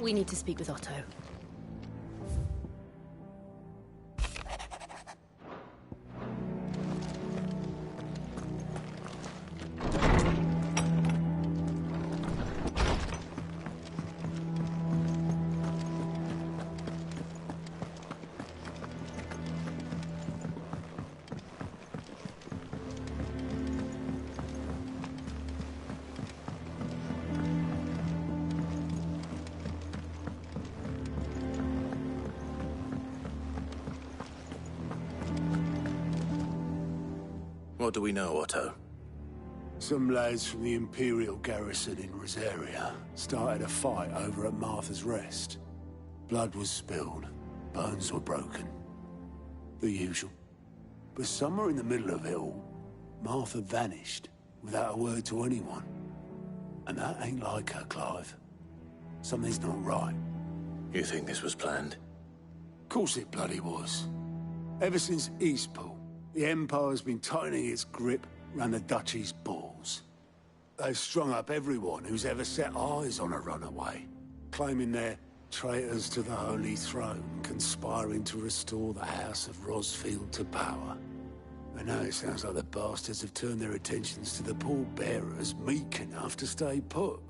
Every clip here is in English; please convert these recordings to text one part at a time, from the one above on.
We need to speak with Otto. What do we know, Otto? Some lads from the Imperial garrison in Rosaria started a fight over at Martha's Rest. Blood was spilled, bones were broken. The usual. But somewhere in the middle of it all, Martha vanished without a word to anyone. And that ain't like her, Clive. Something's not right. You think this was planned? Course it bloody was. Ever since Eastpool, the Empire's been tightening its grip round the Duchy's balls. They've strung up everyone who's ever set eyes on a runaway, claiming they're traitors to the Holy Throne, conspiring to restore the House of Rosfield to power. And now it sounds like the bastards have turned their attentions to the pallbearers meek enough to stay put.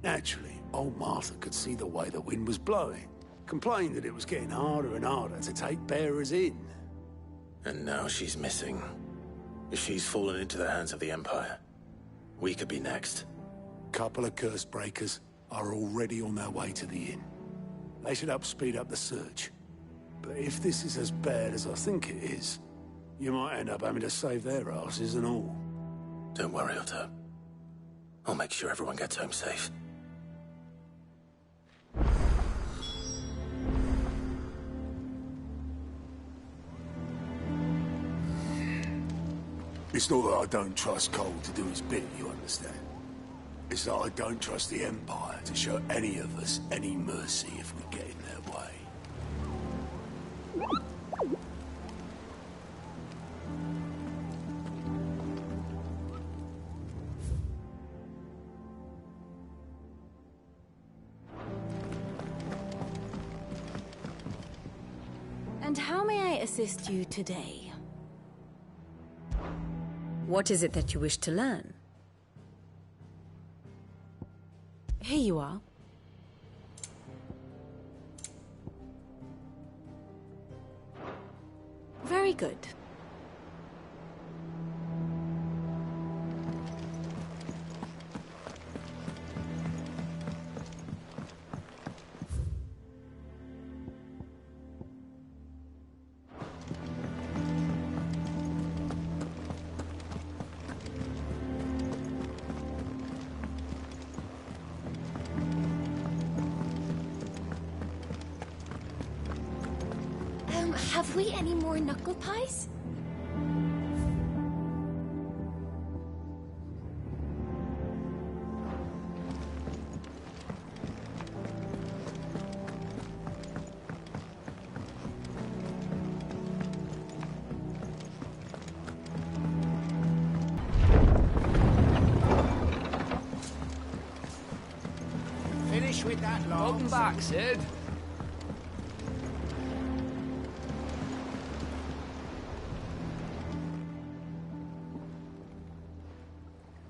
Naturally, old Martha could see the way the wind was blowing, complained that it was getting harder and harder to take bearers in. And now she's missing. If she's fallen into the hands of the Empire, we could be next. Couple of curse breakers are already on their way to the inn. They should help speed up the search. But if this is as bad as I think it is, you might end up having to save their asses and all. Don't worry, Otto. I'll make sure everyone gets home safe. It's not that I don't trust Cole to do his bit, you understand? It's that I don't trust the Empire to show any of us any mercy if we get in their way. And how may I assist you today? What is it that you wish to learn? Here you are. Very good. Have we any more knuckle pies? Finish with that lot. Welcome back, Sid.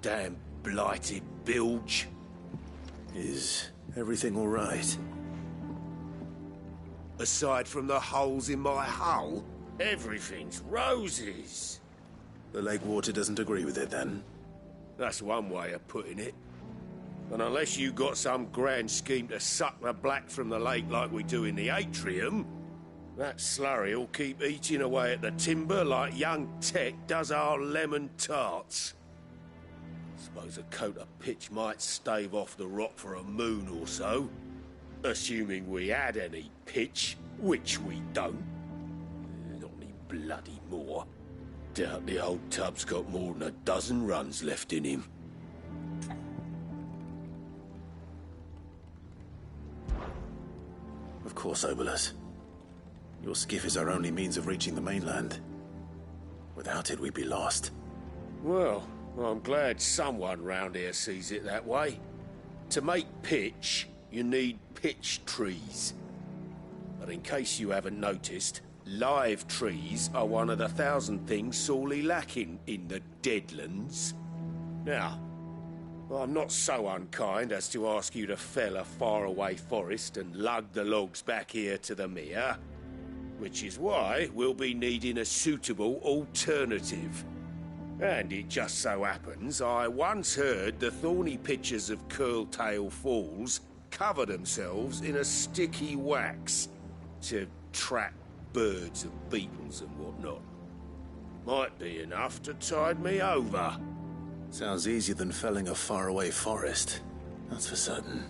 Damn blighted bilge. Is everything all right? Aside from the holes in my hull, everything's roses. The lake water doesn't agree with it, then? That's one way of putting it. And unless you got some grand scheme to suck the black from the lake like we do in the atrium, that slurry'll keep eating away at the timber like young Tech does our lemon tarts. Suppose a coat of pitch might stave off the rot for a moon or so. Assuming we had any pitch, which we don't. Not any bloody more. Doubt the old tub's got more than a dozen runs left in him. Of course, Obolus. Your skiff is our only means of reaching the mainland. Without it, we'd be lost. Well, I'm glad someone round here sees it that way. To make pitch, you need pitch trees. But in case you haven't noticed, live trees are one of the 1,000 things sorely lacking in the Deadlands. Now, I'm not so unkind as to ask you to fell a faraway forest and lug the logs back here to the mere, which is why we'll be needing a suitable alternative. And it just so happens I once heard the thorny pitchers of Curltail Falls cover themselves in a sticky wax to trap birds and beetles and whatnot. Might be enough to tide me over. Sounds easier than felling a faraway forest. That's for certain.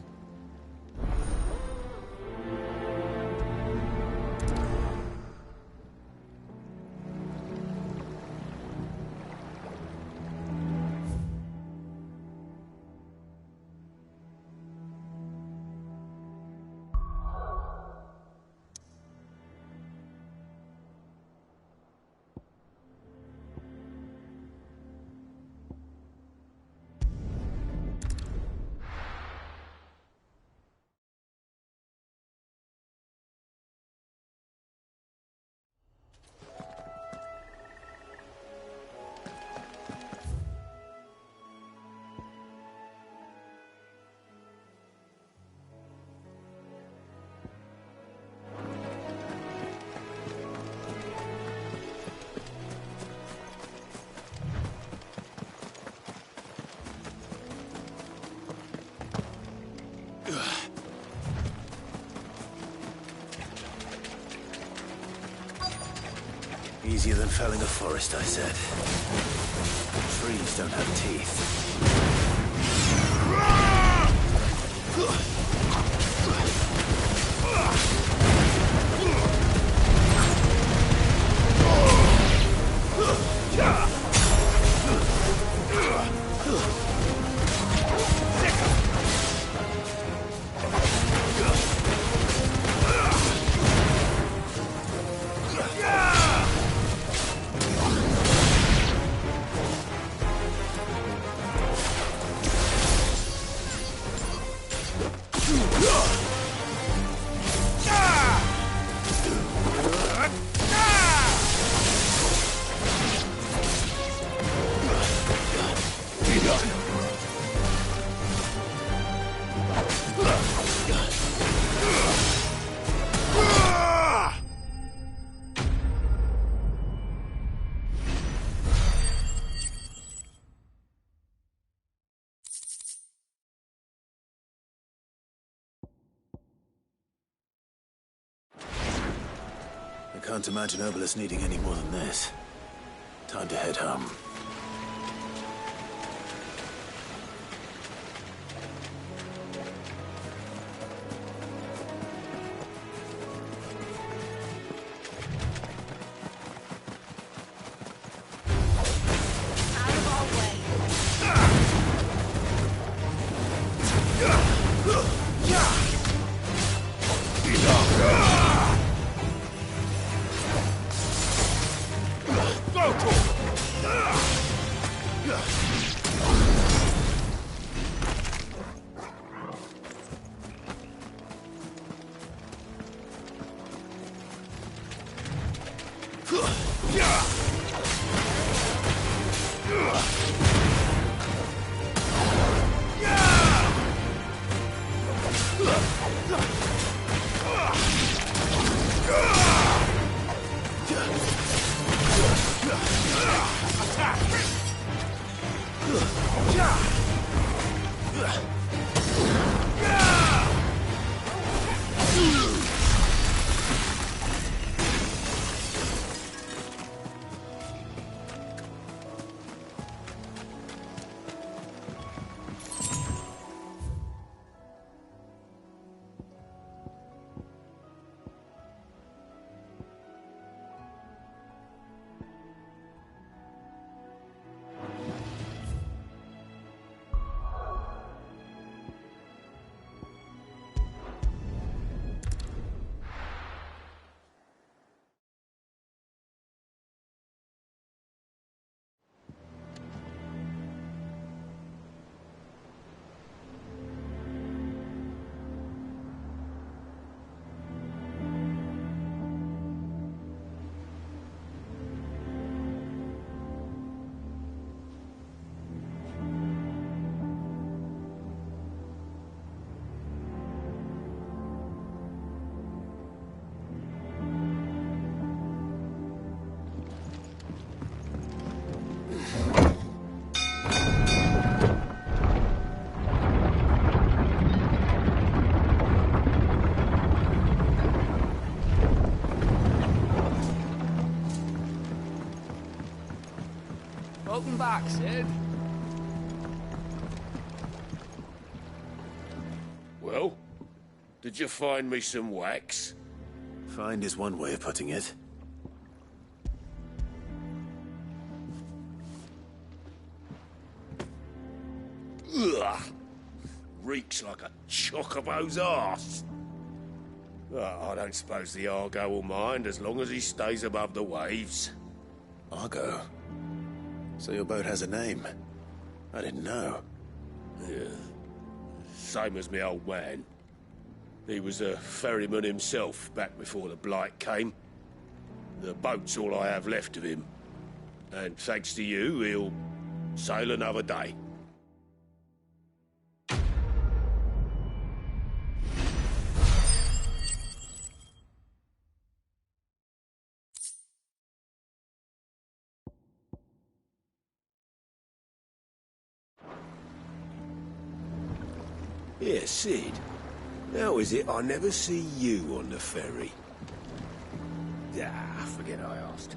Easier than felling a forest, I said. Trees don't have teeth. I can't imagine Obelisk needing any more than this. Time to head home. Ugh! back, Sid. Well, did you find me some wax? Find is one way of putting it. Ugh! Reeks like a chocobo's arse. I don't suppose the Argo will mind as long as he stays above the waves. Argo? So your boat has a name? I didn't know. Yeah. Same as me old man. He was a ferryman himself back before the Blight came. The boat's all I have left of him. And thanks to you, he'll sail another day. Yeah, Sid. How is it I never see you on the ferry? Ah, forget I asked.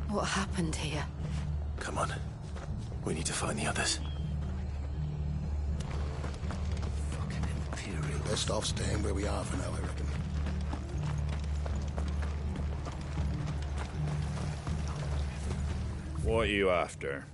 What happened here? Come on. We need to find the others. Fucking Imperial. Best off staying where we are for now, I reckon. What are you after?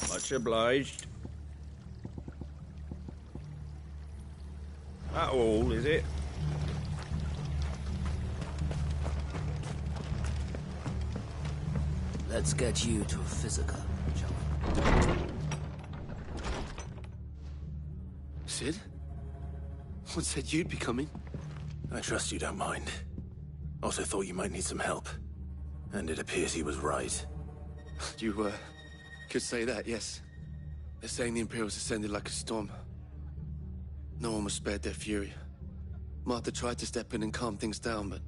Much obliged. That all, is it? Let's get you to a physical, shall we? Sid? What said you'd be coming? I trust you don't mind. Also thought you might need some help. And it appears he was right. You, could say that, yes. They're saying the Imperials ascended like a storm. No one was spared their fury. Martha tried to step in and calm things down, but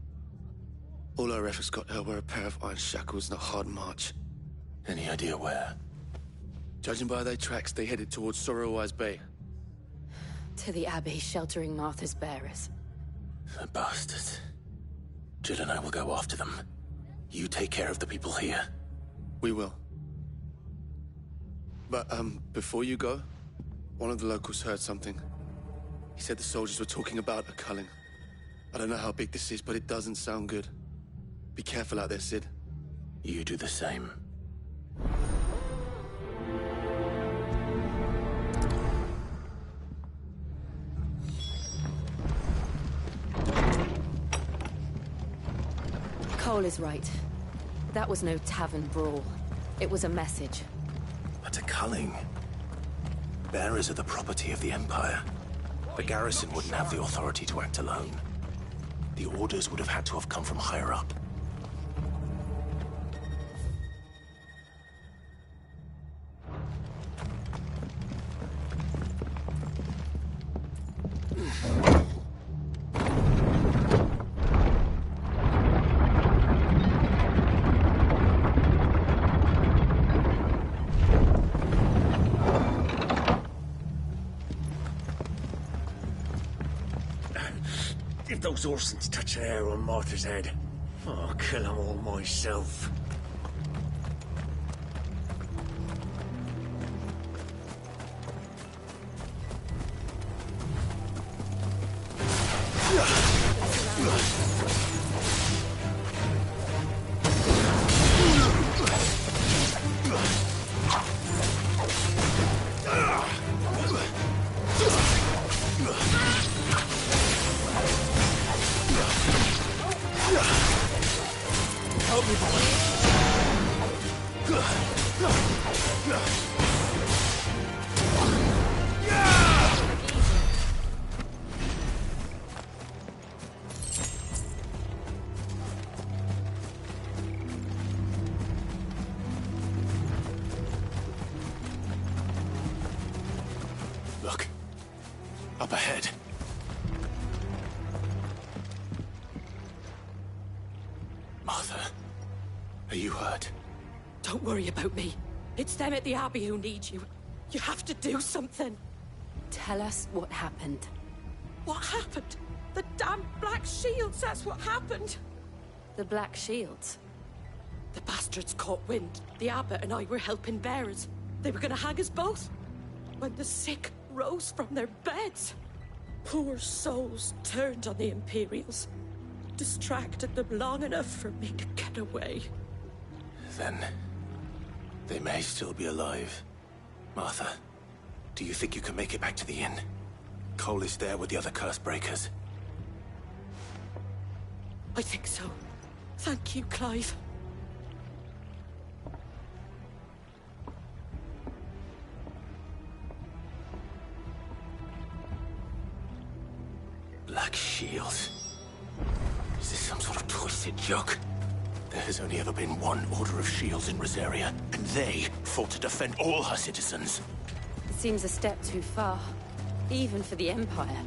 all our efforts got her were a pair of iron shackles and a hard march. Any idea where? Judging by their tracks, they headed towards Sorrowwise Bay. To the Abbey sheltering Martha's bearers. The bastards. Jill and I will go after them. You take care of the people here. We will. But, before you go, one of the locals heard something. He said the soldiers were talking about a culling. I don't know how big this is, but it doesn't sound good. Be careful out there, Sid. You do the same. Cole is right. That was no tavern brawl. It was a message. But a culling. Bearers are the property of the Empire. The garrison wouldn't have the authority to act alone. The orders would have had to have come from higher up. If those Orsons touch an hair on Martha's head, I'll kill them all myself. Look. Up ahead. Martha, are you hurt? Don't worry about me. It's them at the Abbey who need you. You have to do something. Tell us what happened. What happened? The damn Black Shields, that's what happened. The Black Shields? The bastards caught wind. The Abbot and I were helping bearers. They were gonna hang us both. When the sick rose from their beds, poor souls turned on the Imperials. Distracted them long enough for me to get away. Then they may still be alive. Martha, do you think you can make it back to the inn? Cole is there with the other curse breakers. I think so. Thank you, Clive. Black Shields. Is this some sort of twisted joke? There has only ever been one Order of Shields in Rosaria, and they fought to defend all her citizens. It seems a step too far, even for the Empire.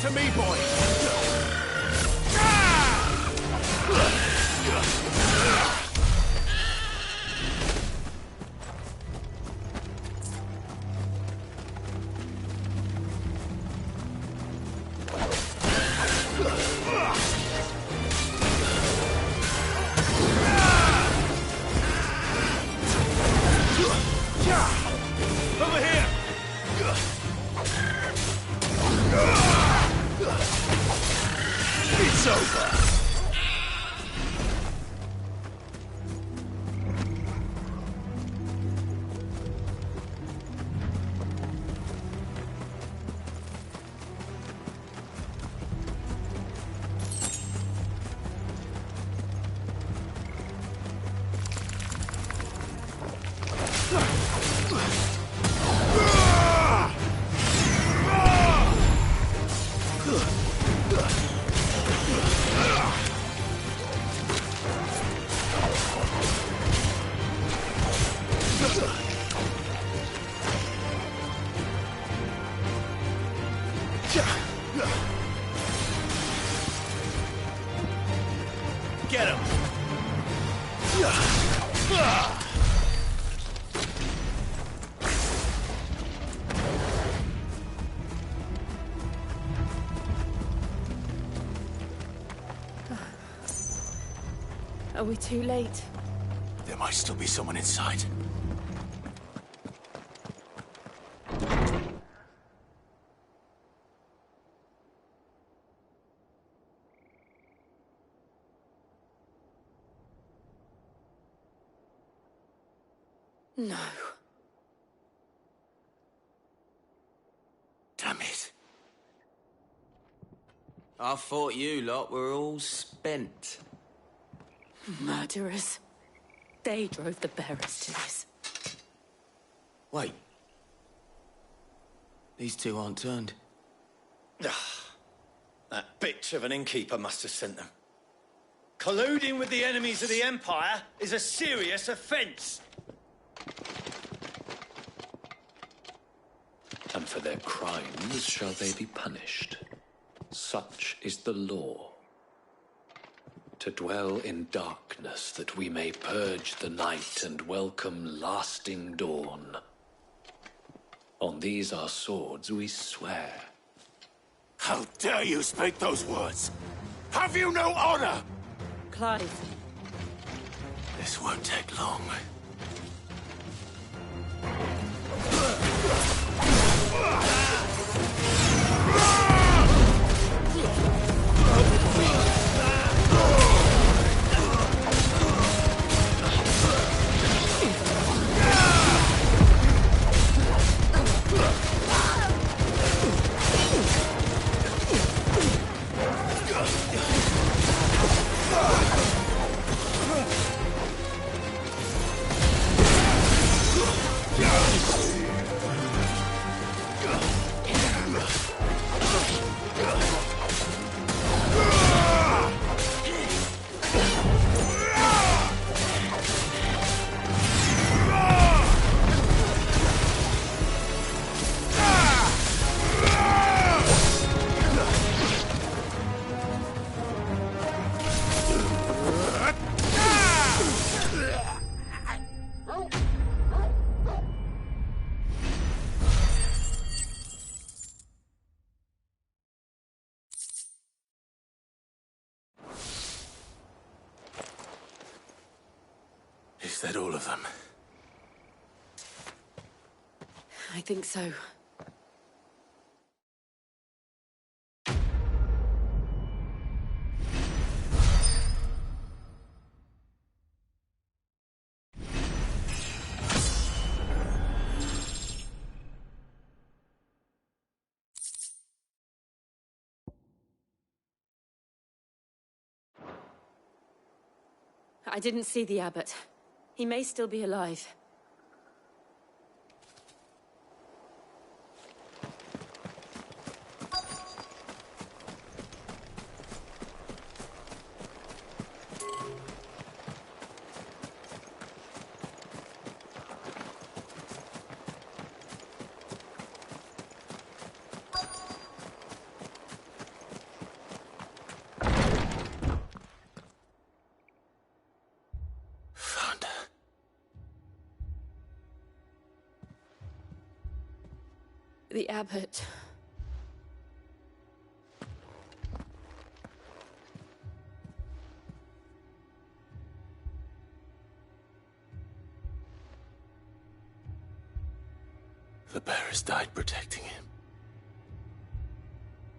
to me, boy! Over here! It's over! Get him! Are we too late? There might still be someone inside. No. Damn it. I thought you lot were all spent. Murderers. They drove the bearers to this. Wait. These two aren't turned. That bitch of an innkeeper must have sent them. Colluding with the enemies of the Empire is a serious offence. And for their crimes shall they be punished. Such is the law. To dwell in darkness that we may purge the night and welcome lasting dawn. On these our swords we swear. How dare you speak those words? Have you no honor? Clive. This won't take long. Is that all of them? I think so. I didn't see the abbot. He may still be alive. The abbot. The bearers died protecting him,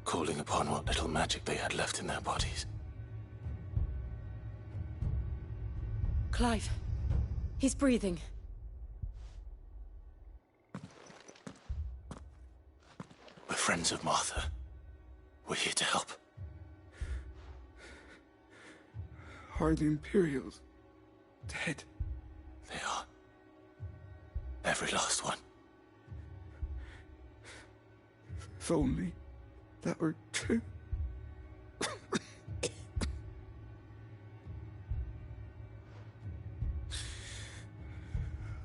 calling upon what little magic they had left in their bodies. Clive. He's breathing. We're friends of Martha. We're here to help. Are the Imperials dead? They are. Every last one. If only that were true.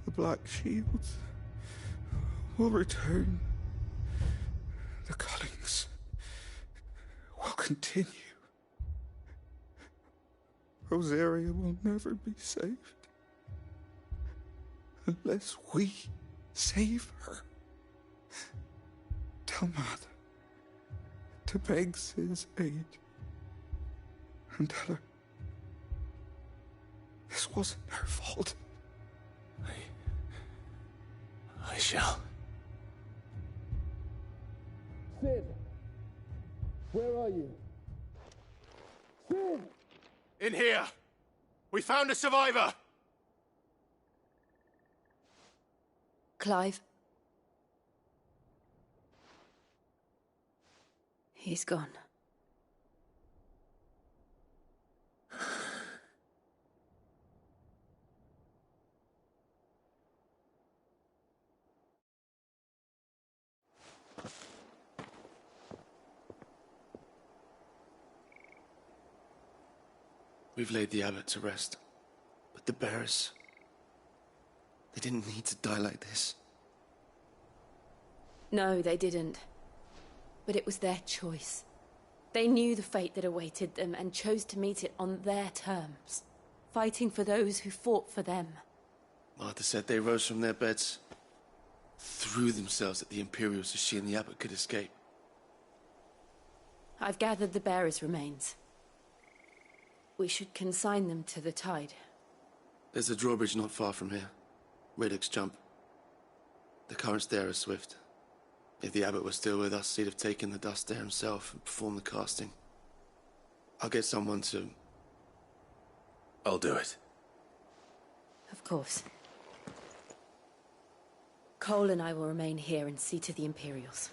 The Black Shields will return. The Cullings will continue. Rosaria will never be saved unless we save her. Tell Mother to beg Cid's aid and tell her this wasn't her fault. I shall. Cid! Where are you? Cid! In here! We found a survivor! Clive. He's gone. We've laid the abbot to rest. But the bearers... they didn't need to die like this. No, they didn't. But it was their choice. They knew the fate that awaited them and chose to meet it on their terms, fighting for those who fought for them. Martha said they rose from their beds, threw themselves at the Imperials so she and the abbot could escape. I've gathered the bearers' remains. We should consign them to the tide. There's a drawbridge not far from here. Radix Jump. The currents there are swift. If the abbot was still with us, he'd have taken the dust there himself and performed the casting. I'll get someone to... I'll do it. Of course. Cole and I will remain here and see to the Imperials.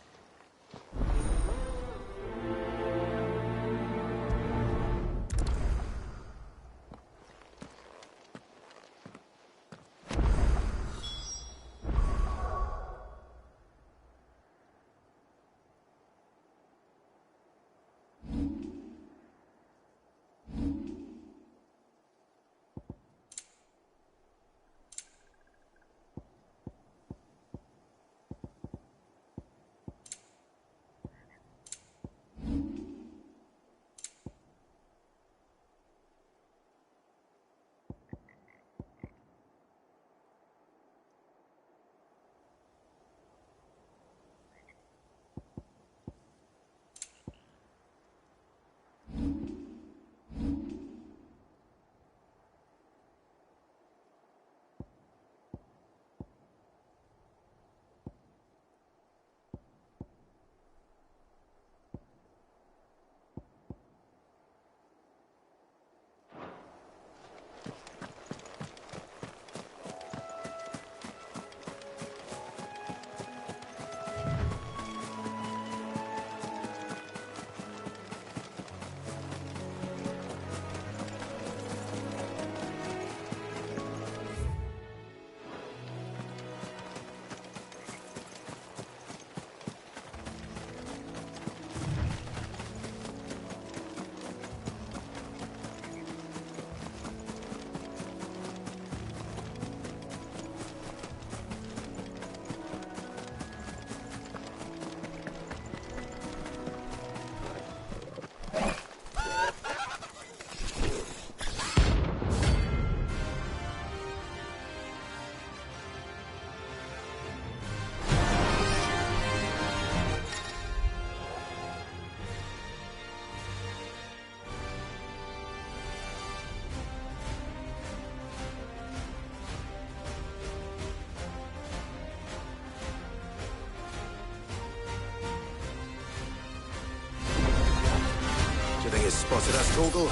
has spotted us, Torgal.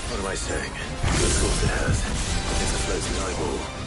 What am I saying? Of course it has. It's a floating eyeball.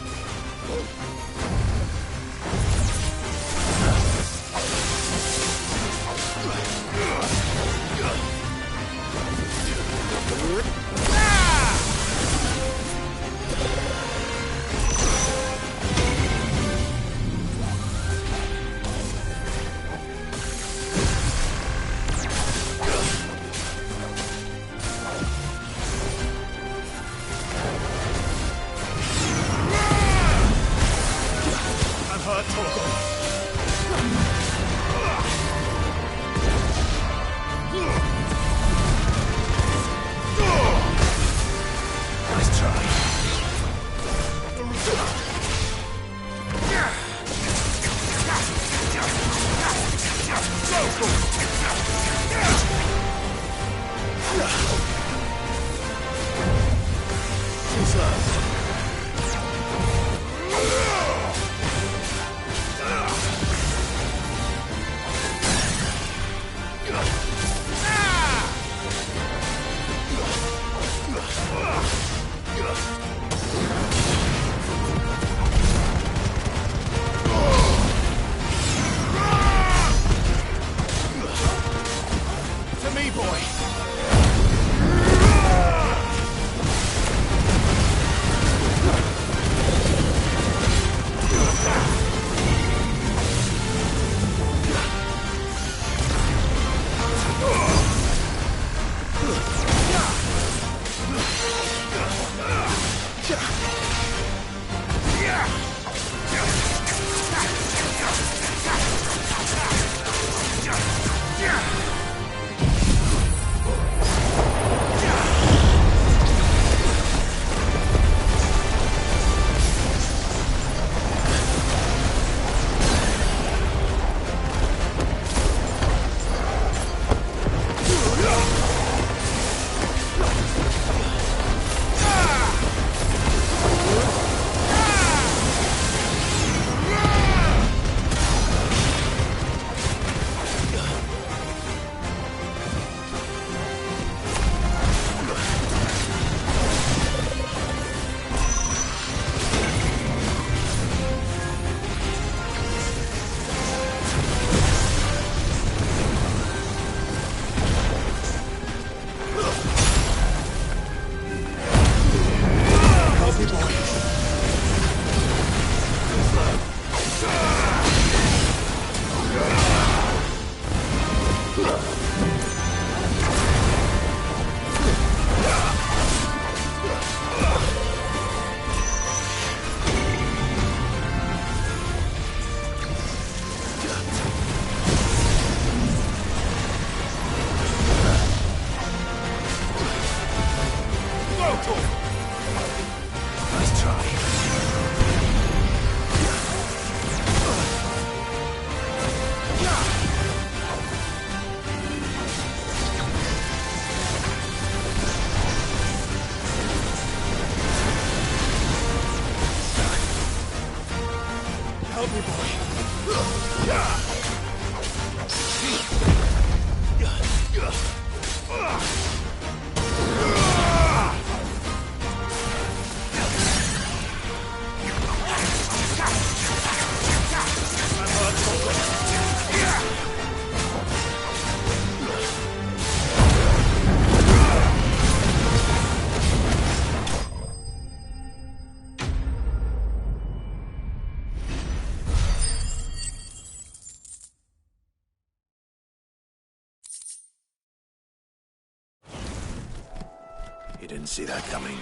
You didn't see that coming.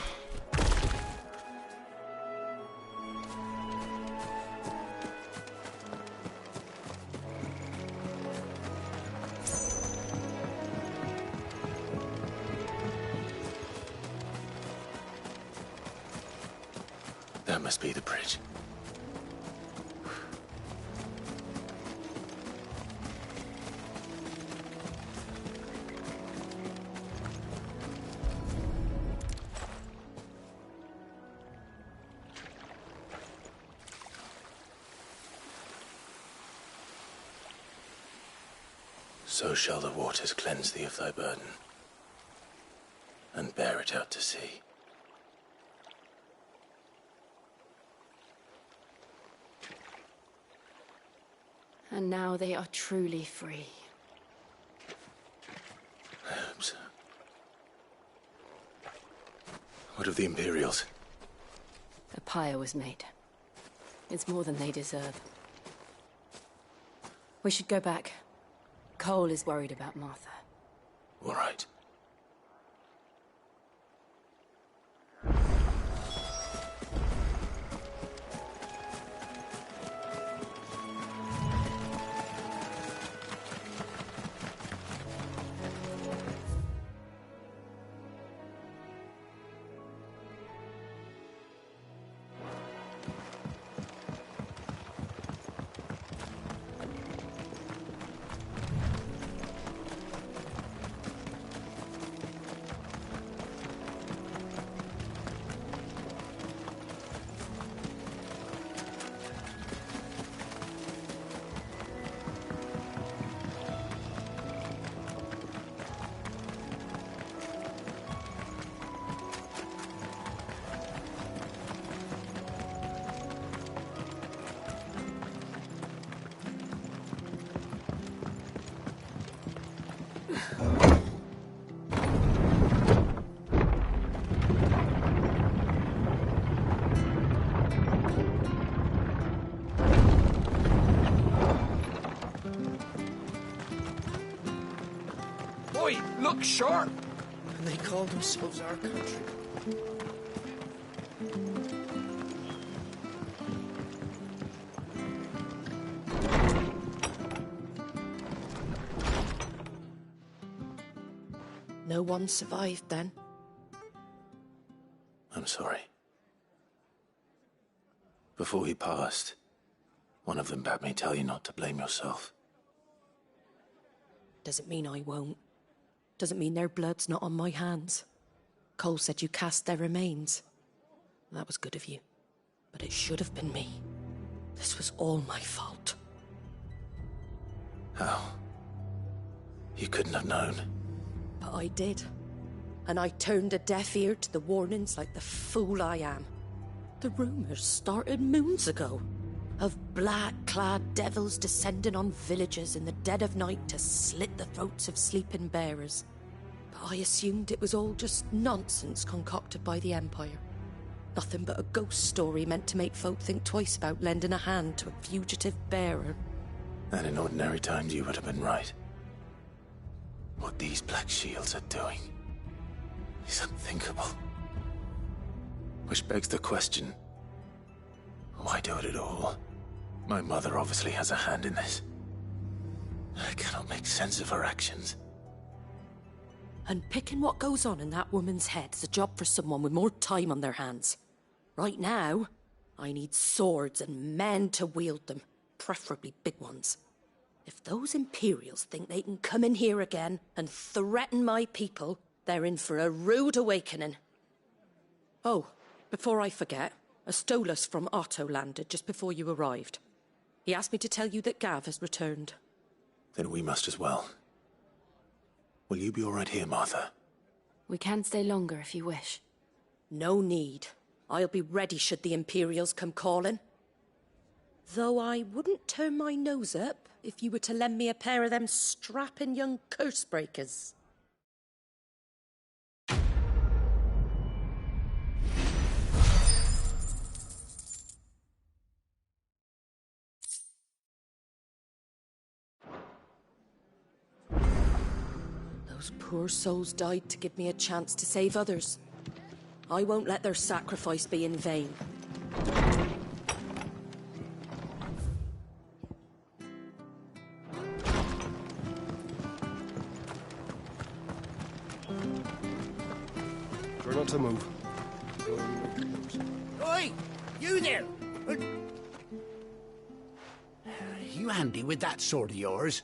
That must be the bridge. So shall the waters cleanse thee of thy burden. and bear it out to sea. And now they are truly free. I hope so. What of the Imperials? A pyre was made. It's more than they deserve. We should go back. Cole is worried about Martha. All right. Boy, look sharp! And they call themselves our country. No one survived then? I'm sorry. Before he passed, one of them bade me tell you not to blame yourself. Doesn't mean I won't. Doesn't mean their blood's not on my hands. Cole said you cast their remains. That was good of you. But it should have been me. This was all my fault. How? You couldn't have known. But I did. And I turned a deaf ear to the warnings like the fool I am. The rumours started moons ago. Of black-clad devils descending on villages in the dead of night to slit the throats of sleeping bearers. But I assumed it was all just nonsense concocted by the Empire. Nothing but a ghost story meant to make folk think twice about lending a hand to a fugitive bearer. And in ordinary times you would have been right. What these Black Shields are doing is unthinkable. Which begs the question, why do it at all? My mother obviously has a hand in this. I cannot make sense of her actions. And picking what goes on in that woman's head is a job for someone with more time on their hands. Right now, I need swords and men to wield them, preferably big ones. If those Imperials think they can come in here again and threaten my people, they're in for a rude awakening. Oh, before I forget, a Stolas from Otto landed just before you arrived. He asked me to tell you that Gav has returned. Then we must as well. Will you be all right here, Martha? We can stay longer if you wish. No need. I'll be ready should the Imperials come calling. Though I wouldn't turn my nose up if you were to lend me a pair of them strapping young curse-breakers. Those poor souls died to give me a chance to save others. I won't let their sacrifice be in vain. Try not to move. Oi! You there! You handy with that sword of yours?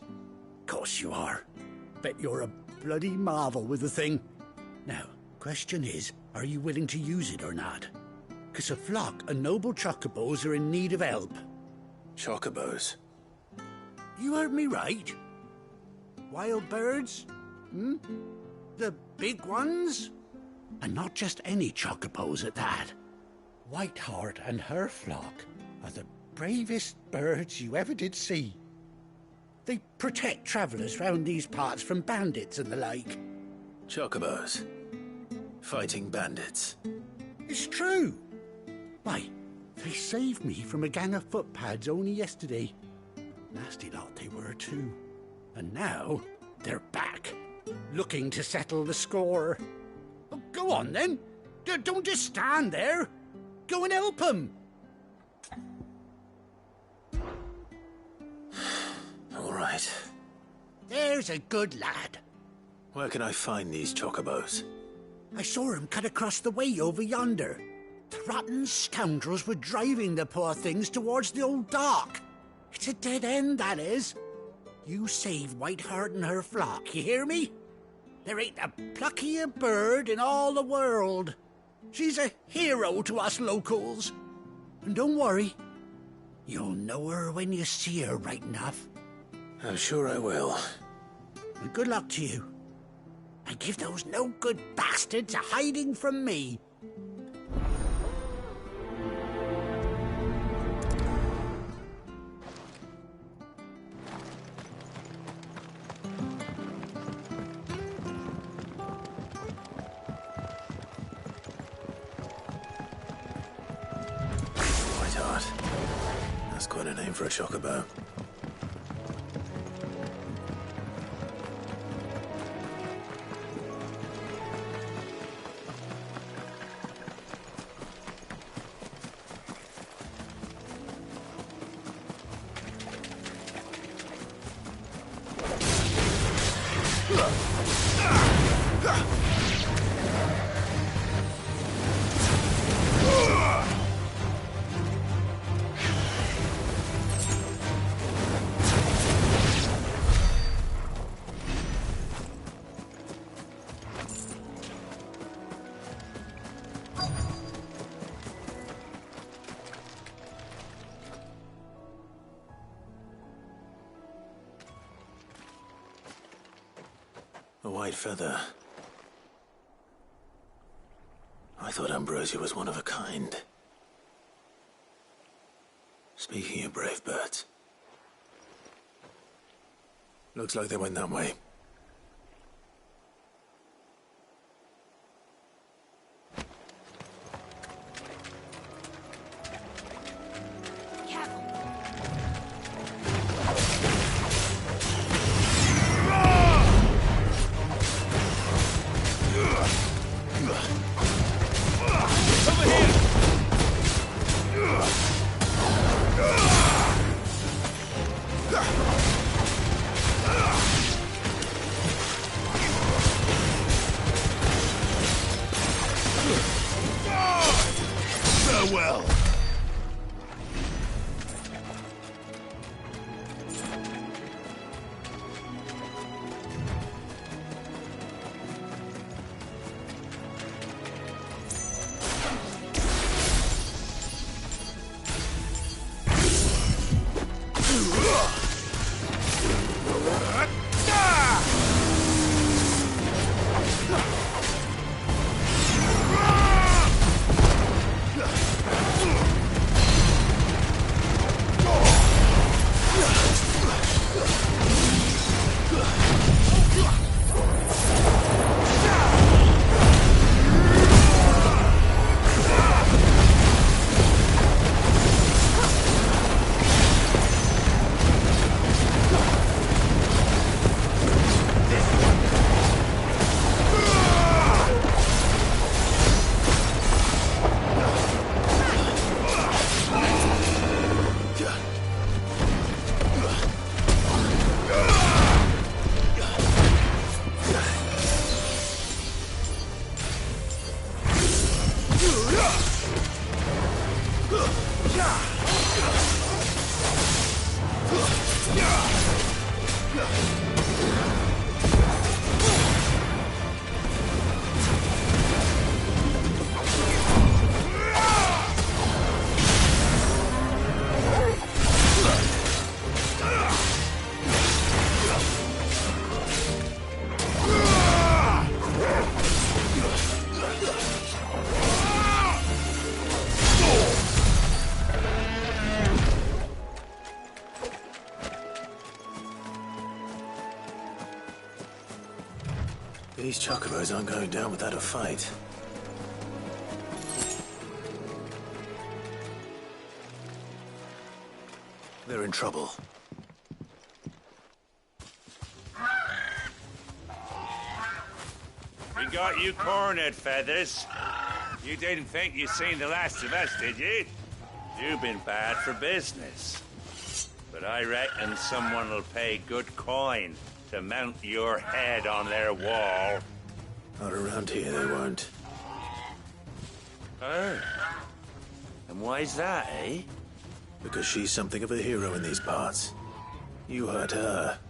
Course you are. Bet you're a bloody marvel with the thing. Now, question is, are you willing to use it or not? 'Cause a flock of noble chocobos are in need of help. Chocobos? You heard me right. Wild birds? Hmm? The big ones? And not just any chocobos at that. Whiteheart and her flock are the bravest birds you ever did see. They protect travellers round these parts from bandits and the like. Chocobos. Fighting bandits. It's true. Why, they saved me from a gang of footpads only yesterday. Nasty lot they were too. And now they're back, looking to settle the score. Oh, go on then. Don't just stand there. Go and help them. All right. There's a good lad. Where can I find these chocobos? I saw him cut across the way over yonder. The rotten scoundrels were driving the poor things towards the old dock. It's a dead end, that is. You save Whiteheart and her flock, you hear me? There ain't a pluckier bird in all the world. She's a hero to us locals. And don't worry, you'll know her when you see her right enough. I'm sure I will. And good luck to you. And give those no-good bastards a hiding from me. Whiteheart. That's quite a name for a chocobo. A white feather. I thought Ambrosia was one of a kind. Speaking of brave birds. Looks like they went that way. Farewell. These chocobos aren't going down without a fight. They're in trouble. We got you cornered, Feathers. You didn't think you'd seen the last of us, did you? You've been bad for business. But I reckon someone will pay good coin to mount your head on their wall. Not around here, they won't. Oh. And why's that, eh? Because she's something of a hero in these parts. You hurt her,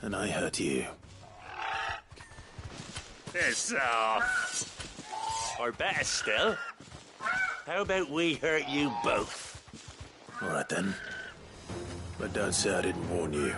and I hurt you. Piss off. Or better still, how about we hurt you both? All right, then. But don't say I didn't warn you.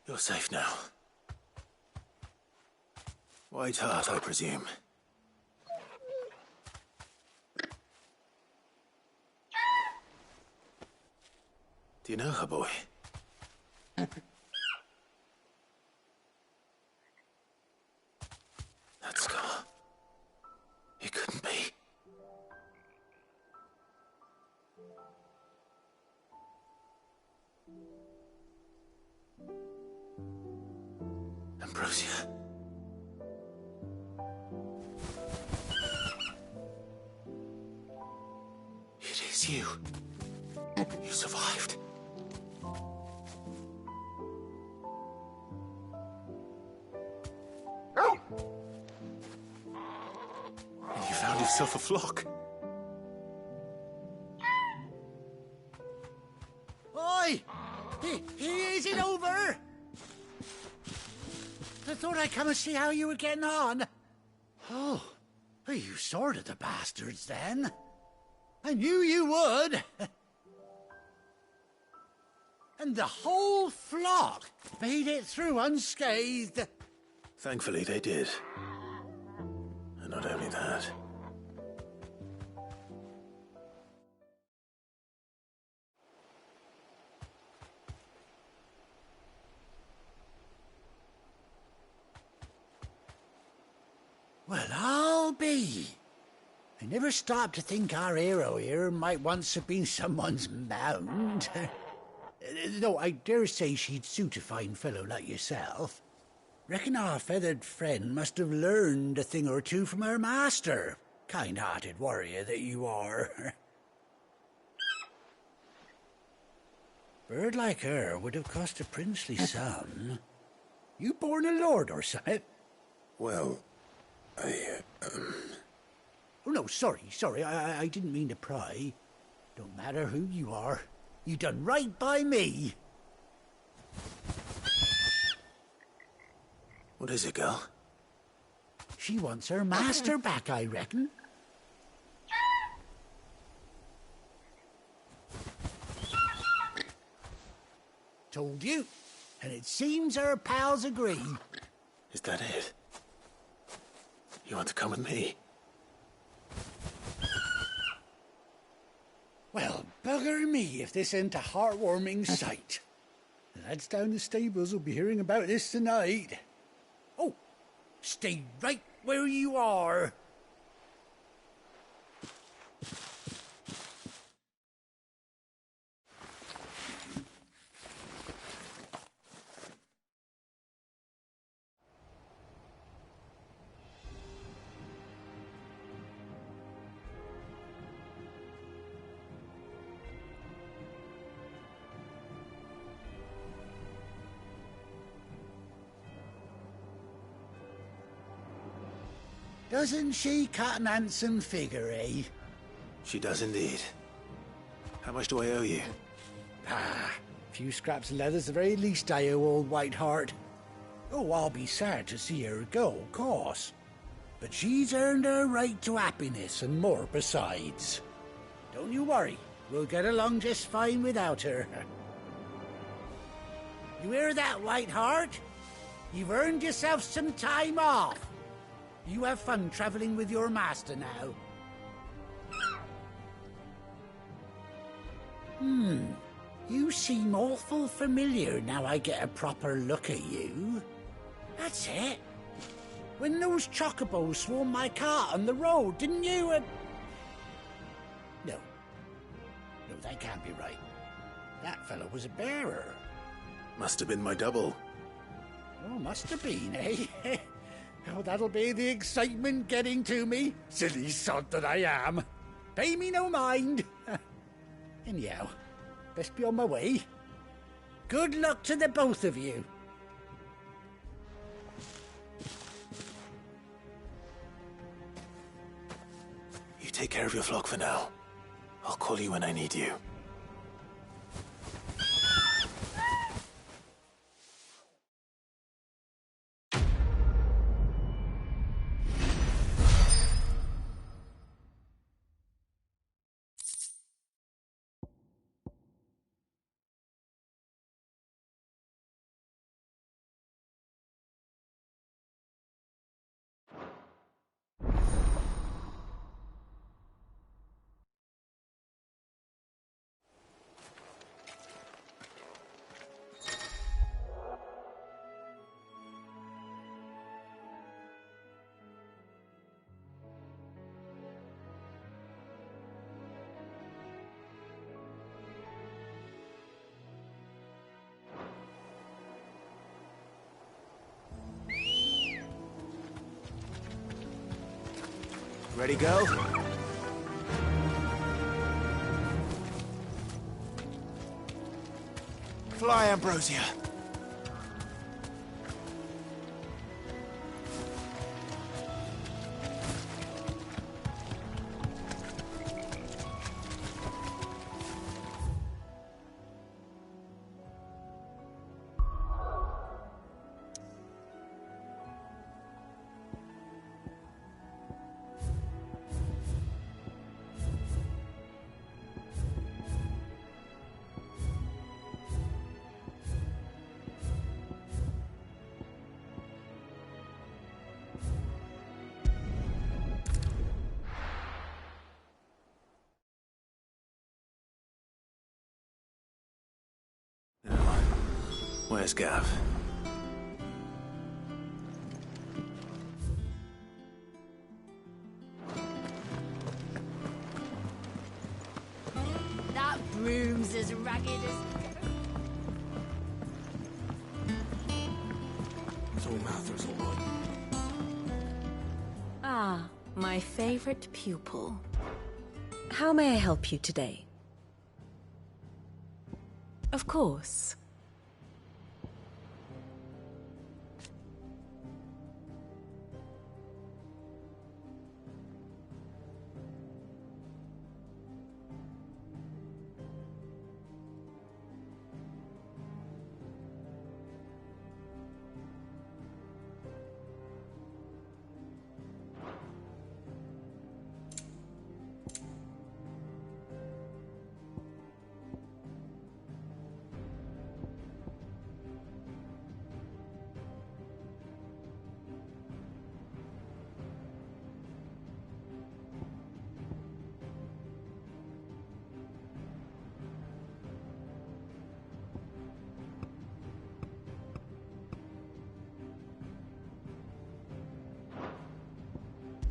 You're safe now. White Hart, I presume. Do you know her, boy? That scar. It couldn't be. Ambrosia. It's you. You survived. And you found yourself a flock. Oi! Is it over? I thought I'd come and see how you were getting on. Oh, you sorted the bastards then. I knew you would. And the whole flock made it through unscathed. Thankfully, they did. And not only that. Well, I'll be. I never stopped to think our hero here might once have been someone's mount. Though I dare say she'd suit a fine fellow like yourself. Reckon our feathered friend must have learned a thing or two from her master. Kind-hearted warrior that you are. Bird like her would have cost a princely sum. You born a lord or something? Well, Oh, no, sorry, I didn't mean to pry. Don't matter who you are. You done right by me. What is it, girl? She wants her master back, I reckon. Told you. And it seems her pals agree. Is that it? You want to come with me? Well, bugger me if this ain't a heartwarming sight. The lads down the stables will be hearing about this tonight. Oh, stay right where you are. Doesn't she cut an handsome figure, eh? She does indeed. How much do I owe you? Ah, a few scraps of leather's the very least I owe old Whiteheart. Oh, I'll be sad to see her go, of course. But she's earned her right to happiness and more besides. Don't you worry, we'll get along just fine without her. You hear that, Whiteheart? You've earned yourself some time off. You have fun traveling with your master now. You seem awful familiar now I get a proper look at you. That's it. When those chocobos swarmed my cart on the road, didn't you? No, that can't be right. That fellow was a bearer. Must have been my double. Oh, must have been, eh? Oh, that'll be the excitement getting to me. Silly sod that I am. Pay me no mind. Anyhow, best be on my way. Good luck to the both of you. You take care of your flock for now. I'll call you when I need you. Ready, go? Fly, Ambrosia. Where's Gav? That broom's as ragged as... So Mather's all right. Ah, my favorite pupil. How may I help you today? Of course.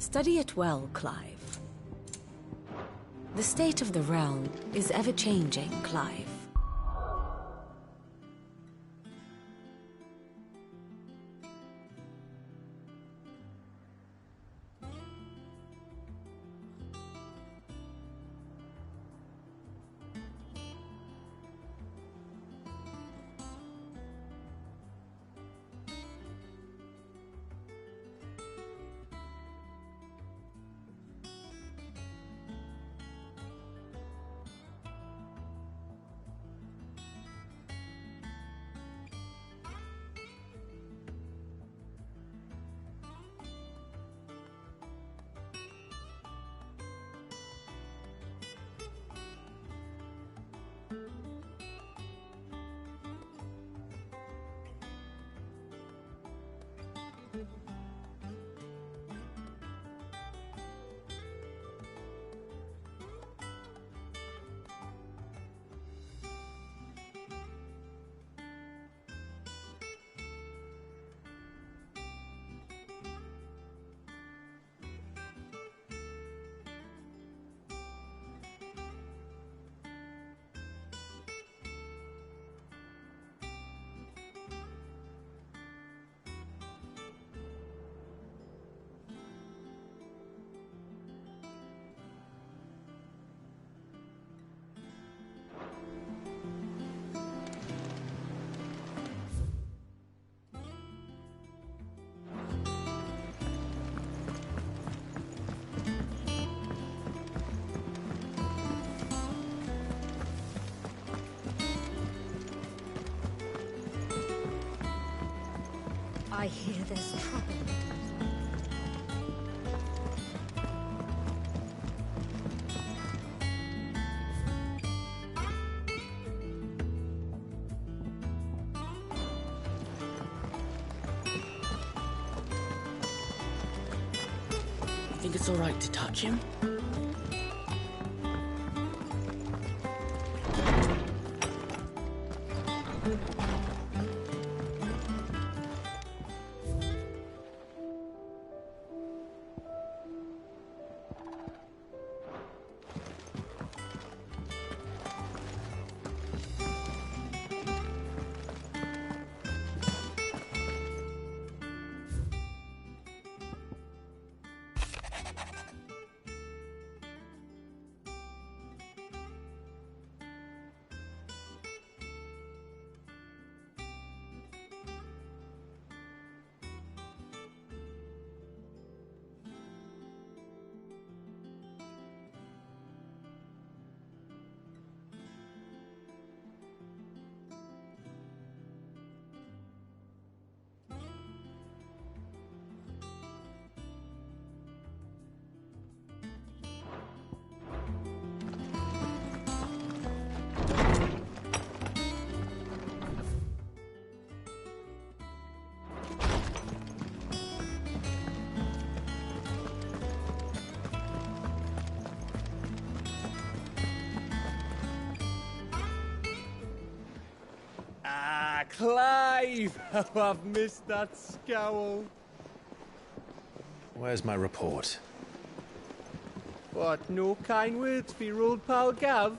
Study it well, Clive. The state of the realm is ever-changing, Clive. I hear there's trouble. You think it's all right to touch him? Clive! How I've missed that scowl. Where's my report? What, no kind words for your old pal Gav?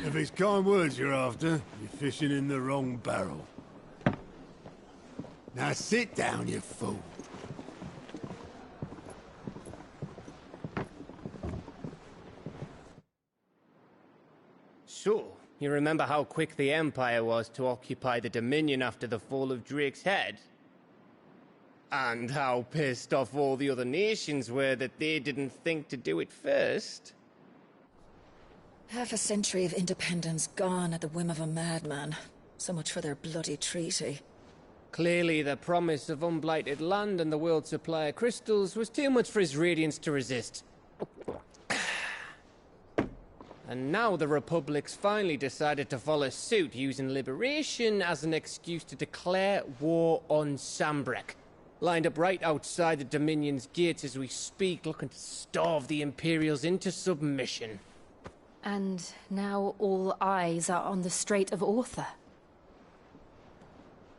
If it's kind words you're after, you're fishing in the wrong barrel. Now sit down, you fool. So, you remember how quick the Empire was to occupy the Dominion after the fall of Drake's head? And how pissed off all the other nations were that they didn't think to do it first? Half a century of independence gone at the whim of a madman. So much for their bloody treaty. Clearly, the promise of unblighted land and the world's supply of crystals was too much for his radiance to resist. And now the Republic's finally decided to follow suit, using liberation as an excuse to declare war on Sambrek. Lined up right outside the Dominion's gates as we speak, looking to starve the Imperials into submission. And now all eyes are on the Strait of Author.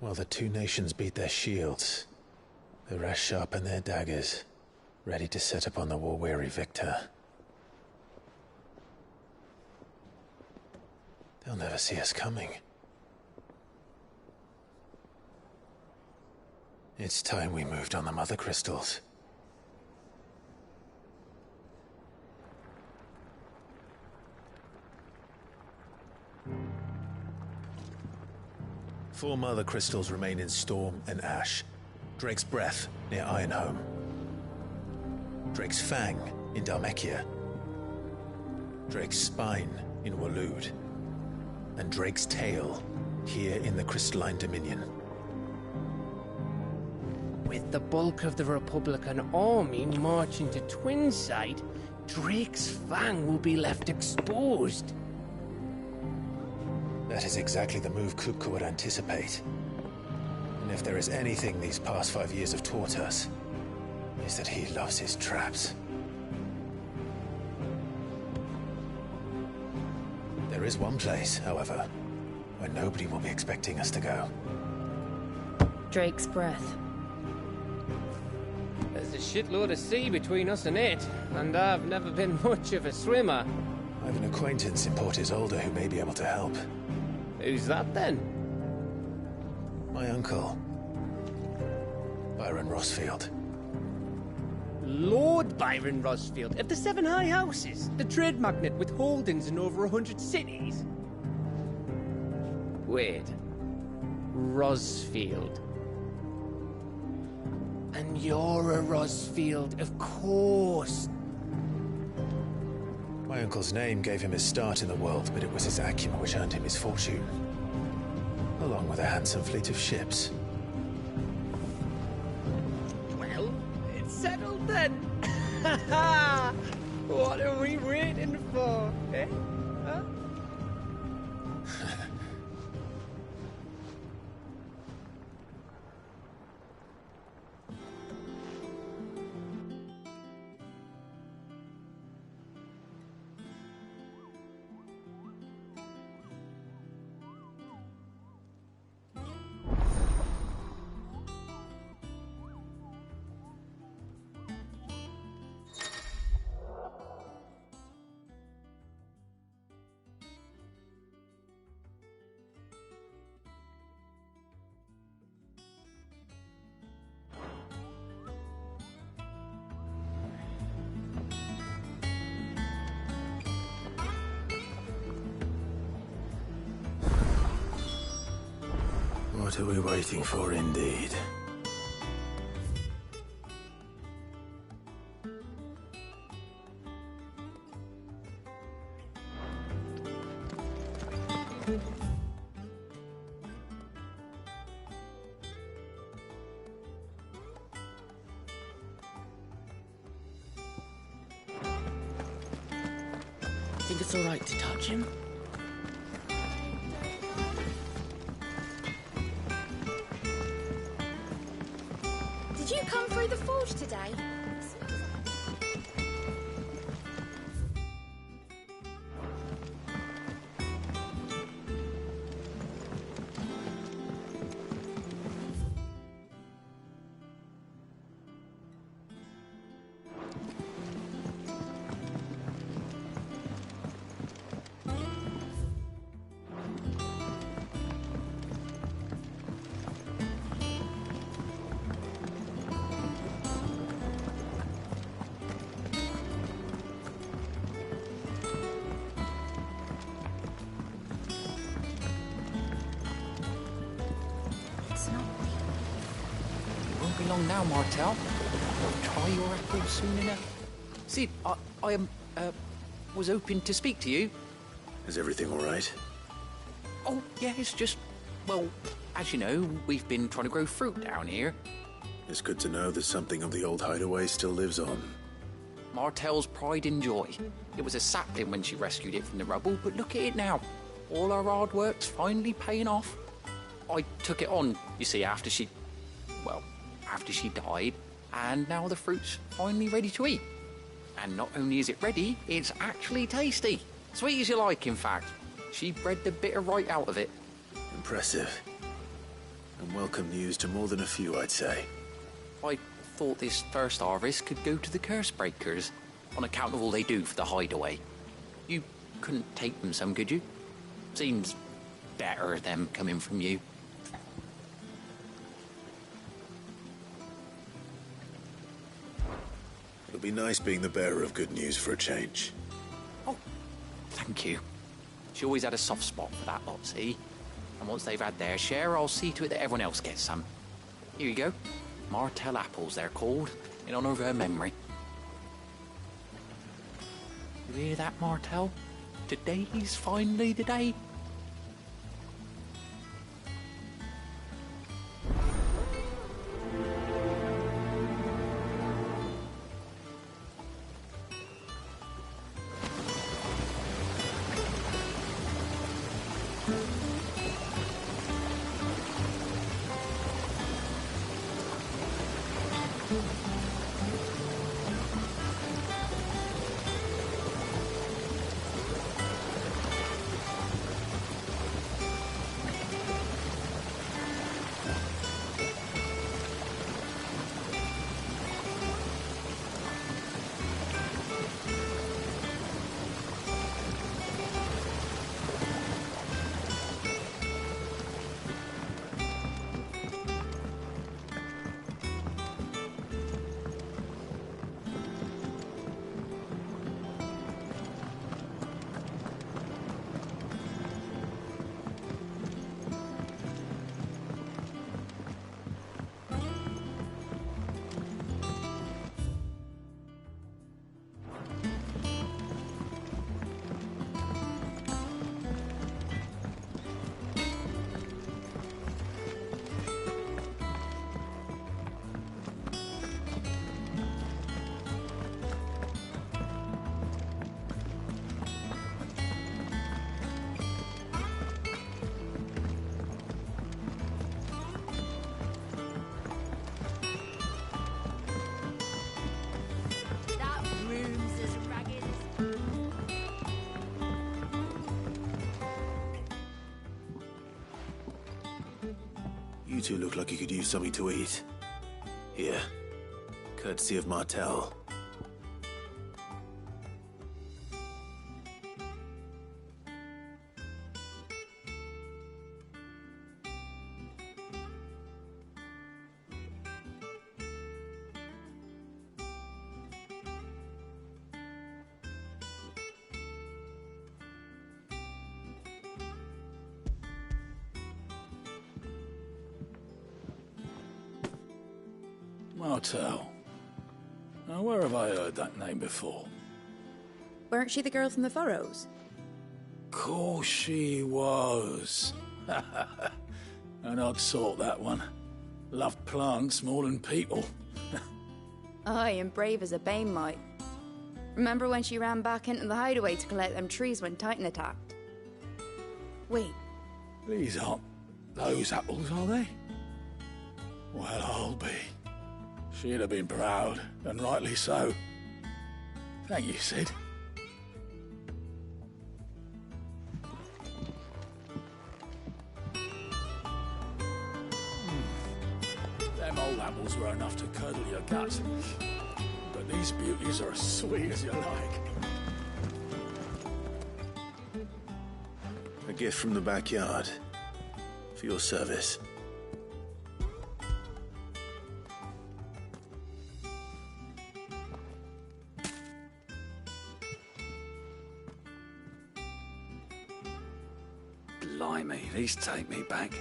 While the two nations beat their shields, the rest sharpen their daggers, ready to set upon the war-weary victor. They'll never see us coming. It's time we moved on the Mother Crystals. Four Mother Crystals remain in Storm and Ash. Drake's Breath near Ironhome. Drake's Fang in Dhalmekia. Drake's Spine in Waloed. And Drake's Tail here in the Crystalline Dominion. With the bulk of the Republican army marching to Twinside, Drake's Fang will be left exposed. That is exactly the move Kupka would anticipate. And if there is anything these past 5 years have taught us, is that he loves his traps. There is one place, however, where nobody will be expecting us to go. Drake's Breath. There's a shitload of sea between us and it, and I've never been much of a swimmer. I have an acquaintance in Port Isolde who may be able to help. Who's that then? My uncle, Byron Rossfield. Lord Byron Rossfield of the Seven High Houses, the trade magnate with holdings in over 100 cities. Wait, Rossfield. And you're a Rossfield, of course. My uncle's name gave him his start in the world, but it was his acumen which earned him his fortune. Along with a handsome fleet of ships. Well, it's settled then. What are we waiting for, eh? Huh? What are we waiting for, indeed? Think it's all right to touch him? Did you come through the forge today? along now, Martel. Try your apple soon enough. Sid, I was hoping to speak to you. Is everything all right? Oh, yeah, it's just, well, as you know, we've been trying to grow fruit down here. It's good to know that something of the old hideaway still lives on. Martel's pride and joy. It was a sapling when she rescued it from the rubble, but look at it now. All our hard work's finally paying off. I took it on, you see, after she died, and now the fruit's finally ready to eat. And not only is it ready, it's actually tasty. Sweet as you like, in fact. She bred the bitter right out of it. Impressive. And welcome news to more than a few, I'd say. I thought this first harvest could go to the curse breakers, on account of all they do for the hideaway. You couldn't take them some, could you? Seems better them coming from you. It'll be nice being the bearer of good news for a change. Oh, thank you. She always had a soft spot for that lot, see? And once they've had their share, I'll see to it that everyone else gets some. Here you go. Martel apples, they're called, in honour of her memory. You hear that, Martel? Today's finally the day. You two look like you could use something to eat. Here, courtesy of Martel. Martel. Now, where have I heard that name before? Weren't she the girl from the Furrows? Course she was. An odd sort, that one. Loved plants more than people. Aye, and brave as a bane might. Remember when she ran back into the hideaway to collect them trees when Titan attacked? Wait. These aren't those apples, are they? Well, I'll be. She'd have been proud, and rightly so. Thank you, Sid. Them old apples were enough to curdle your guts. But these beauties are as sweet as you like. A gift from the backyard. For your service. Blimey, these take me back.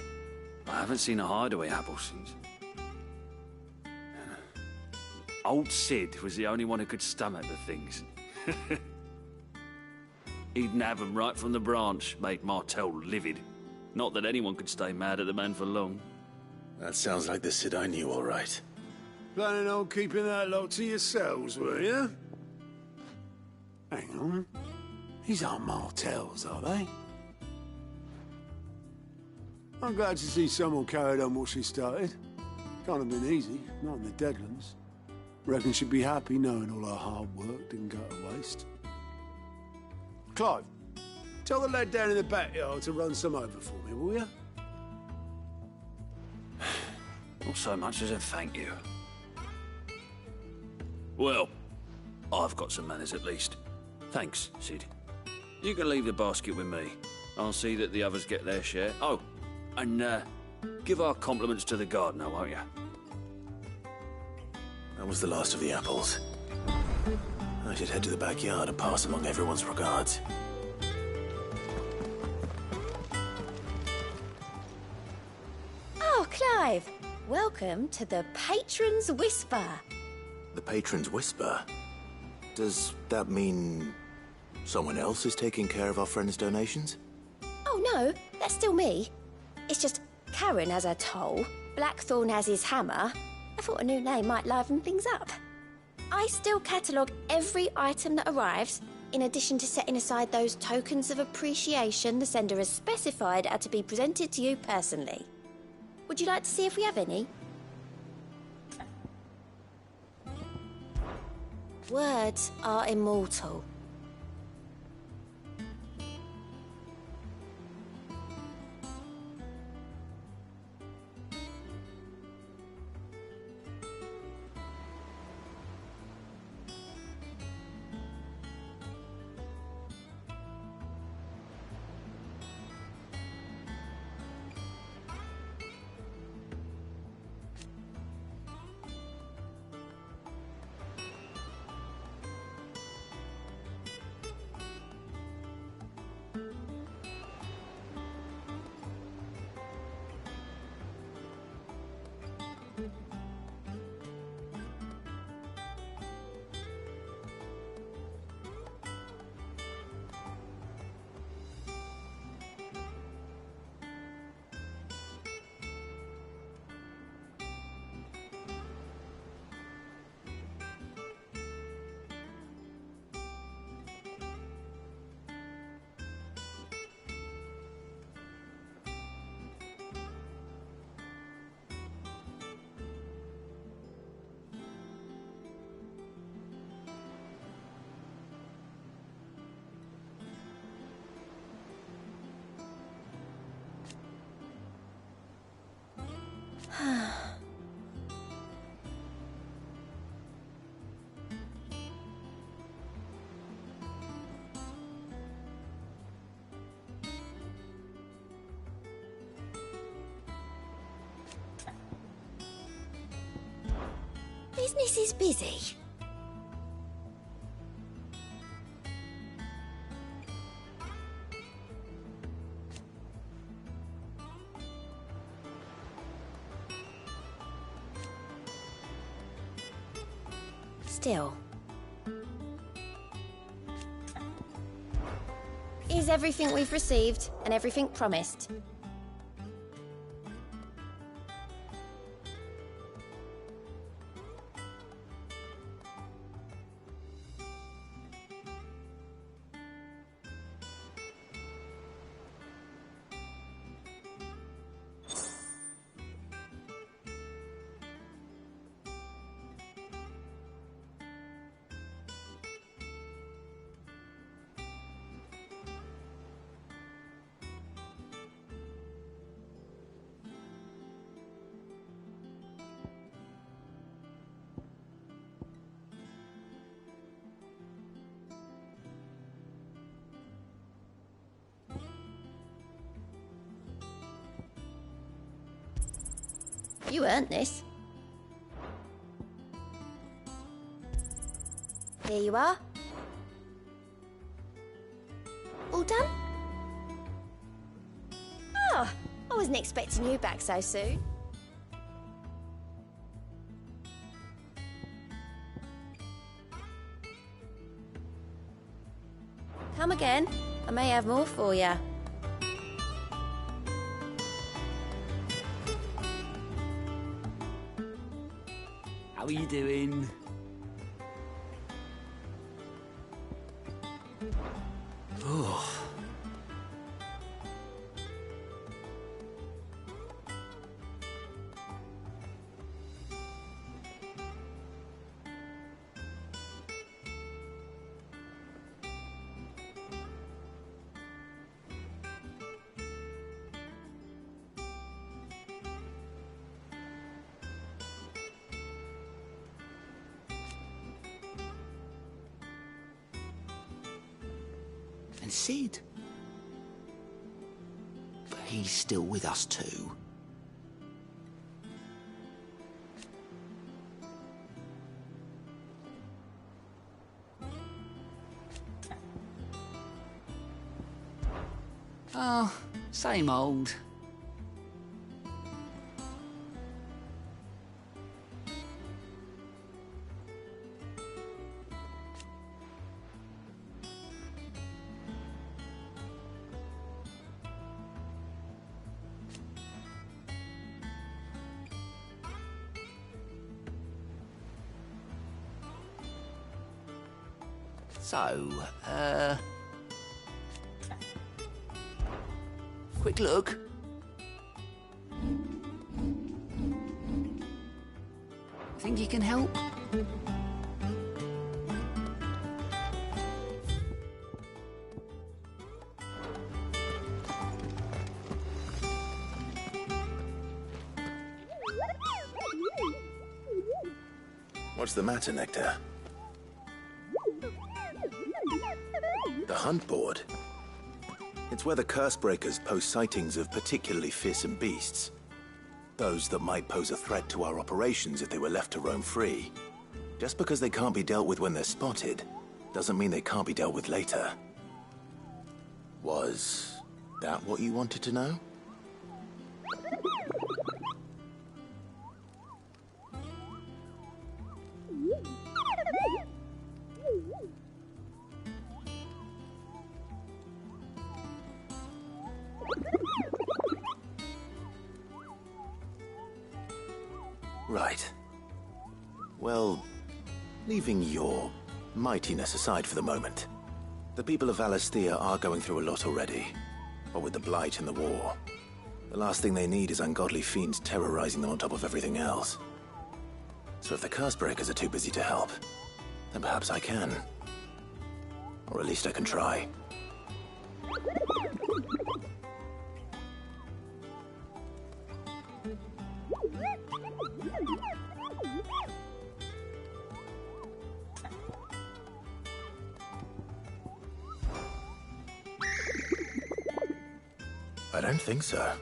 I haven't seen a hideaway apple since. Old Sid was the only one who could stomach the things. He'd nab 'em right from the branch, made Martell livid. Not that anyone could stay mad at the man for long. That sounds like the Sid I knew, all right. Planning on keeping that lot to yourselves, were you? Hang on. These aren't Martells, are they? I'm glad to see someone carried on what she started. Can't have been easy, not in the Deadlands. Reckon she'd be happy knowing all her hard work didn't go to waste. Clive, tell the lad down in the backyard to run some over for me, will you? Not so much as a thank you. Well, I've got some manners at least. Thanks, Sid. You can leave the basket with me. I'll see that the others get their share. Oh, and give our compliments to the gardener, won't you? That was the last of the apples. I should head to the backyard and pass along everyone's regards. Oh, Clive! Welcome to the Patron's Whisper. The Patron's Whisper? Does that mean someone else is taking care of our friend's donations? Oh no, that's still me. It's just Karen has her toll, Blackthorn has his hammer. I thought a new name might liven things up. I still catalogue every item that arrives, in addition to setting aside those tokens of appreciation the sender has specified are to be presented to you personally. Would you like to see if we have any? Words are immortal. Business is busy. Still. Is everything we've received and everything promised? You earned this. Here you are. All done? Oh, I wasn't expecting you back so soon. Come again. I may have more for you. How are you doing? Oh. And Sid? But he's still with us too. Oh, same old. So, quick look. Think you can help? What's the matter, Nectar? The hunt board? It's where the Cursebreakers post sightings of particularly fearsome beasts. Those that might pose a threat to our operations if they were left to roam free. Just because they can't be dealt with when they're spotted, doesn't mean they can't be dealt with later. Was that what you wanted to know? Right. Well, leaving your mightiness aside for the moment, the people of Valisthea are going through a lot already. What with the Blight and the war. The last thing they need is ungodly fiends terrorizing them on top of everything else. So if the Cursebreakers are too busy to help, then perhaps I can. Or at least I can try. I don't think so.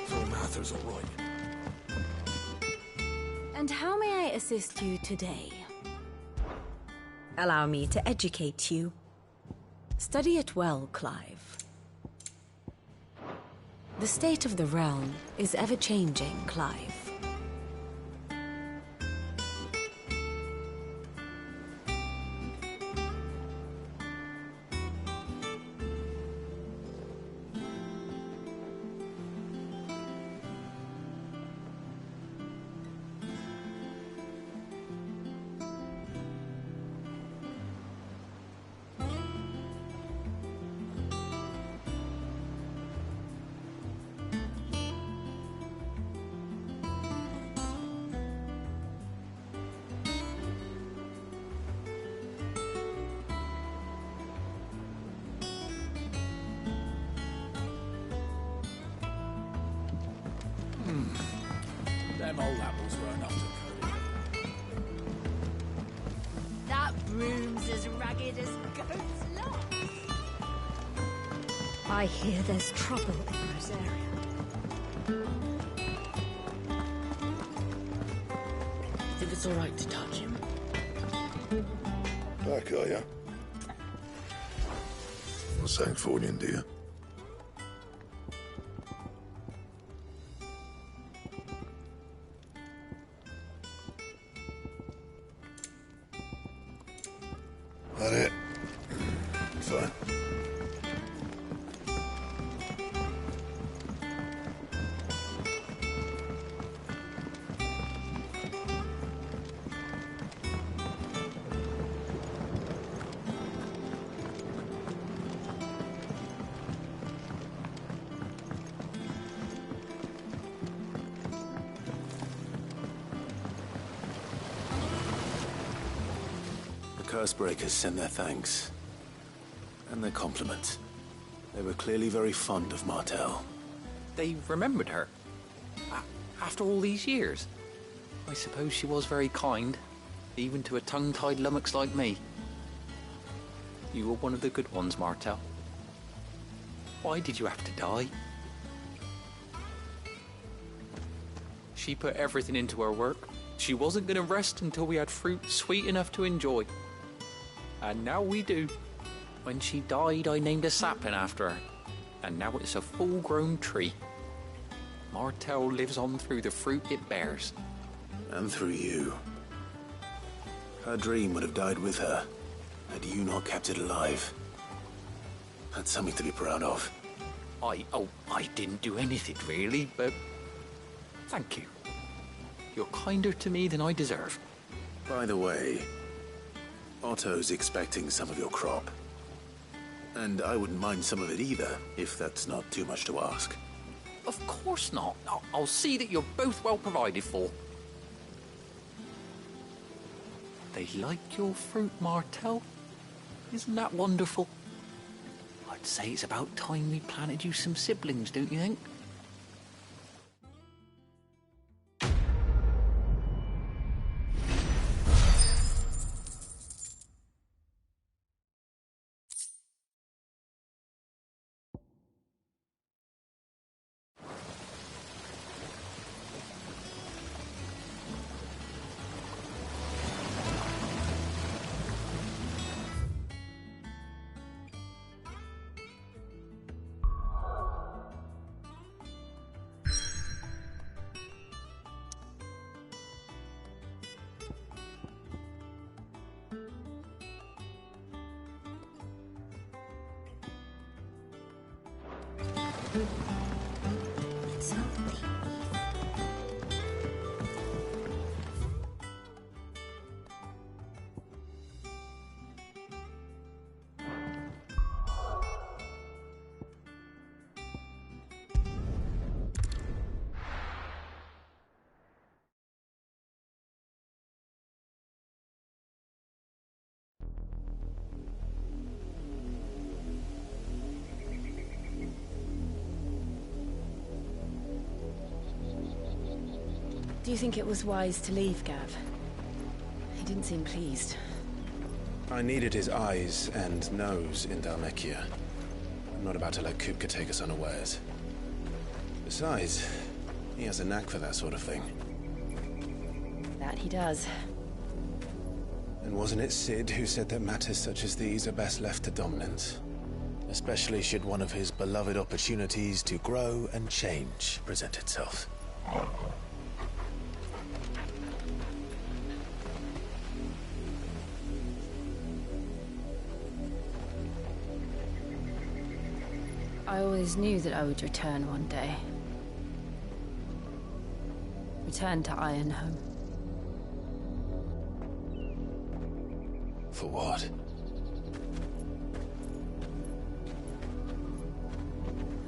So Mather's all right. And how may I assist you today? Allow me to educate you. Study it well, Clive. The state of the realm is ever-changing, Clive. Them old apples were enough to coat it. That broom's as ragged as goat's locks. I hear there's trouble in Rosaria. Think it's all right to touch him? Back, are you? Not saying Fornian, do you? That it? Fine. Cursebreakers send their thanks. And their compliments. They were clearly very fond of Martell. They remembered her. After all these years. I suppose she was very kind, even to a tongue-tied lummox like me. You were one of the good ones, Martell. Why did you have to die? She put everything into her work. She wasn't going to rest until we had fruit sweet enough to enjoy. And now we do. When she died, I named a sapling after her. And now it's a full-grown tree. Martell lives on through the fruit it bears. And through you. Her dream would have died with her, had you not kept it alive. That's something to be proud of. I didn't do anything really, but thank you. You're kinder to me than I deserve. By the way, Otto's expecting some of your crop. And I wouldn't mind some of it either, if that's not too much to ask. Of course not. I'll see that you're both well provided for. They like your fruit, Martell. Isn't that wonderful? I'd say it's about time we planted you some siblings, don't you think? Do you think it was wise to leave, Gav? He didn't seem pleased. I needed his eyes and nose in Dhalmekia. I'm not about to let Kupka take us unawares. Besides, he has a knack for that sort of thing. That he does. And wasn't it Sid who said that matters such as these are best left to dominance? Especially should one of his beloved opportunities to grow and change present itself. I always knew that I would return one day. Return to Ironhome. For what?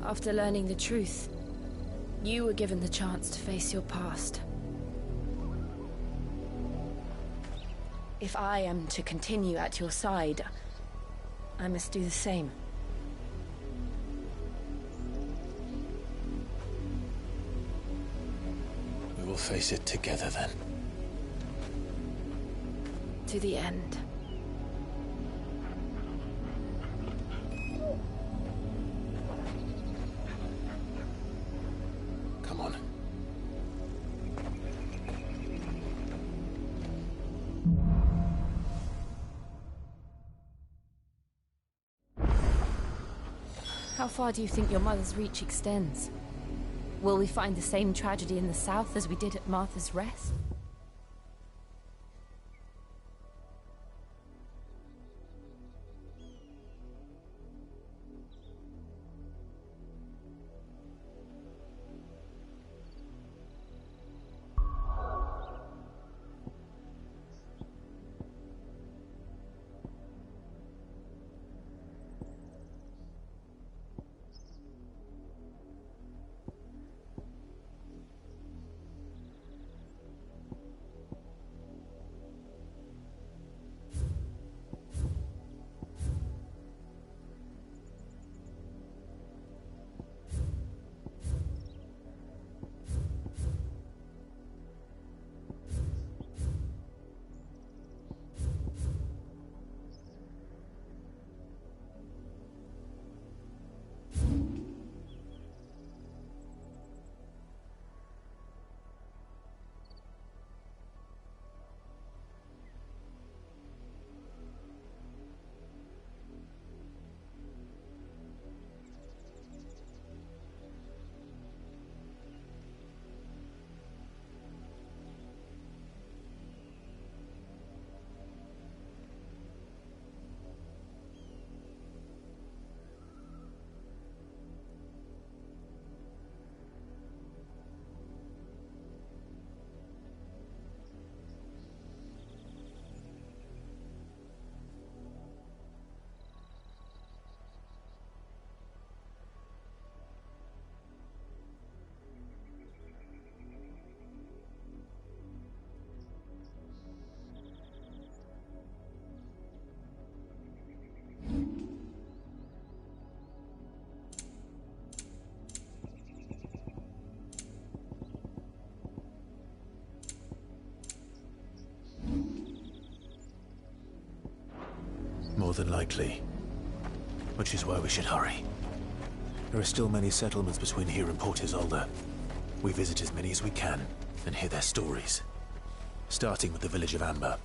After learning the truth, you were given the chance to face your past. If I am to continue at your side, I must do the same. We will face it together then. To the end. Come on. How far do you think your mother's reach extends? Will we find the same tragedy in the south as we did at Martha's Rest? More than likely. Which is why we should hurry. There are still many settlements between here and Port Isolde. We visit as many as we can and hear their stories. Starting with the village of Amber.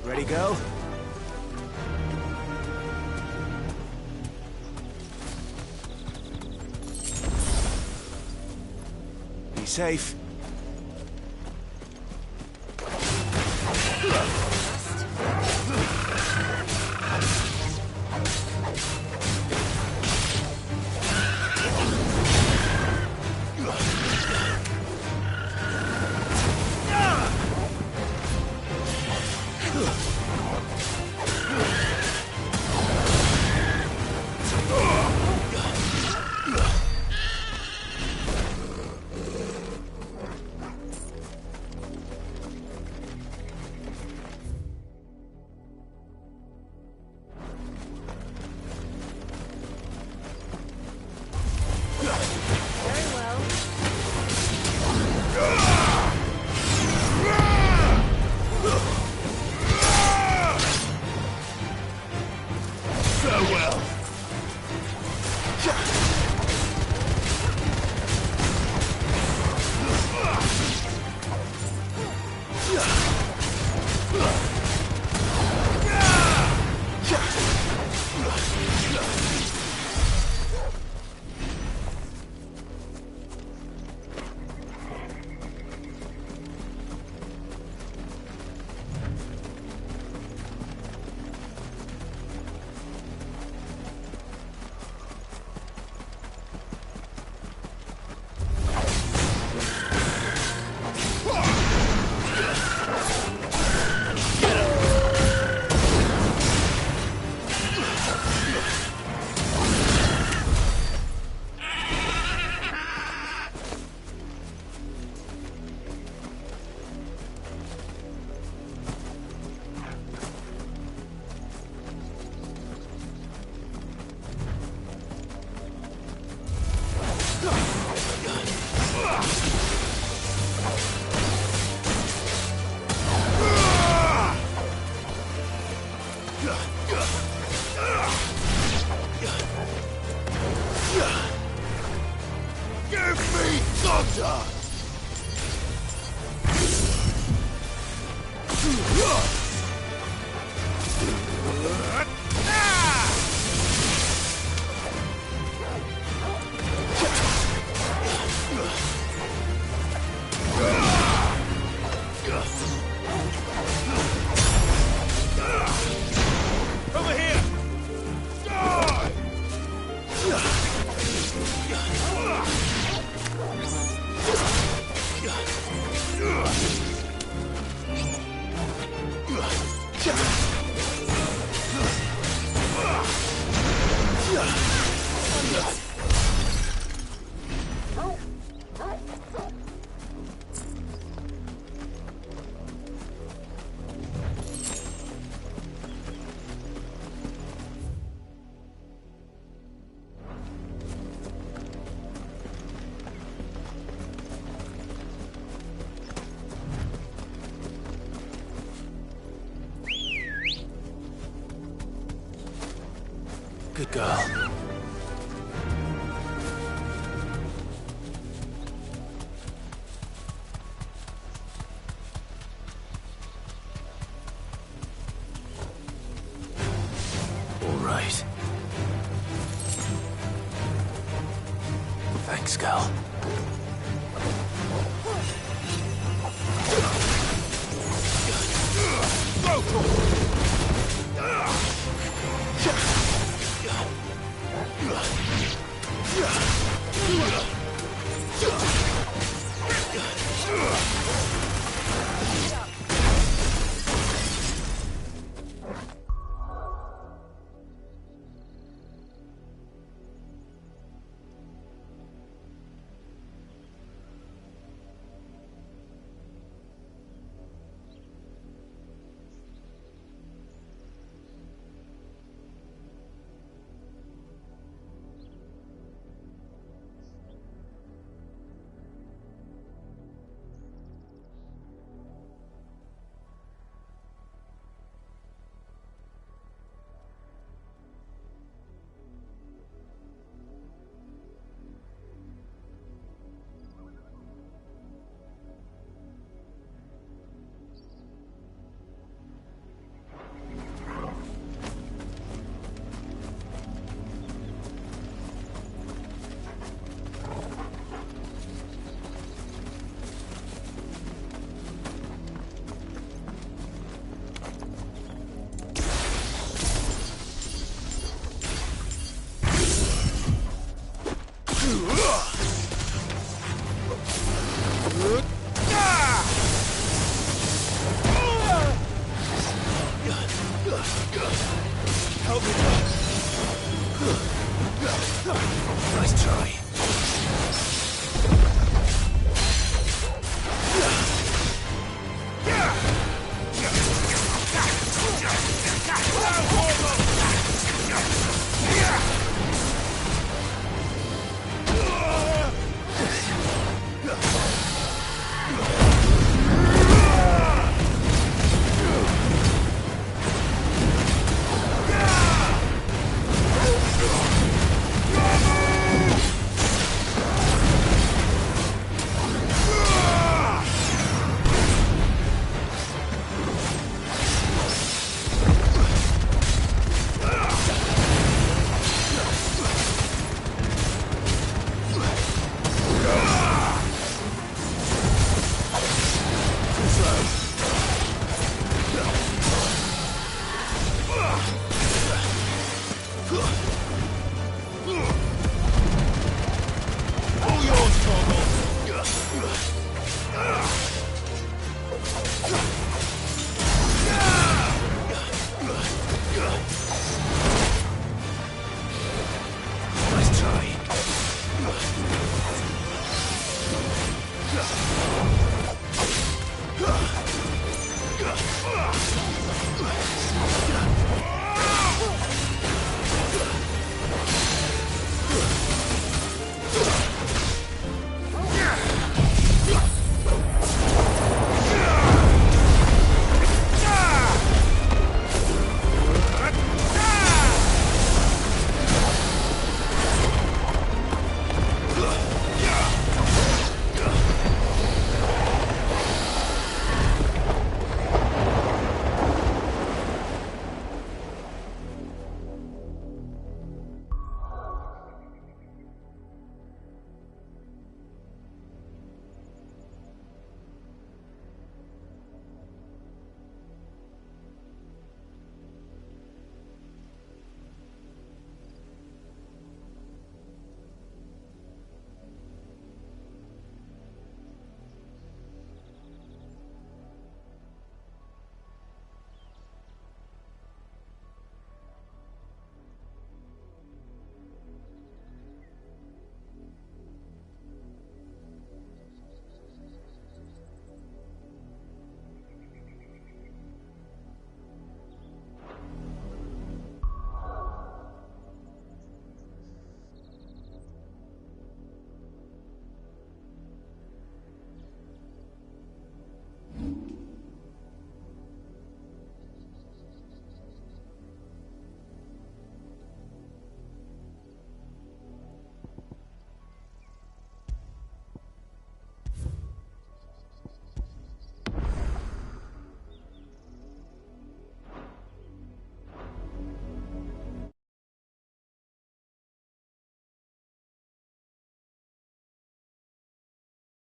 Ready, go? Be safe. Over here! Good girl. All right. Thanks, Gal. Go!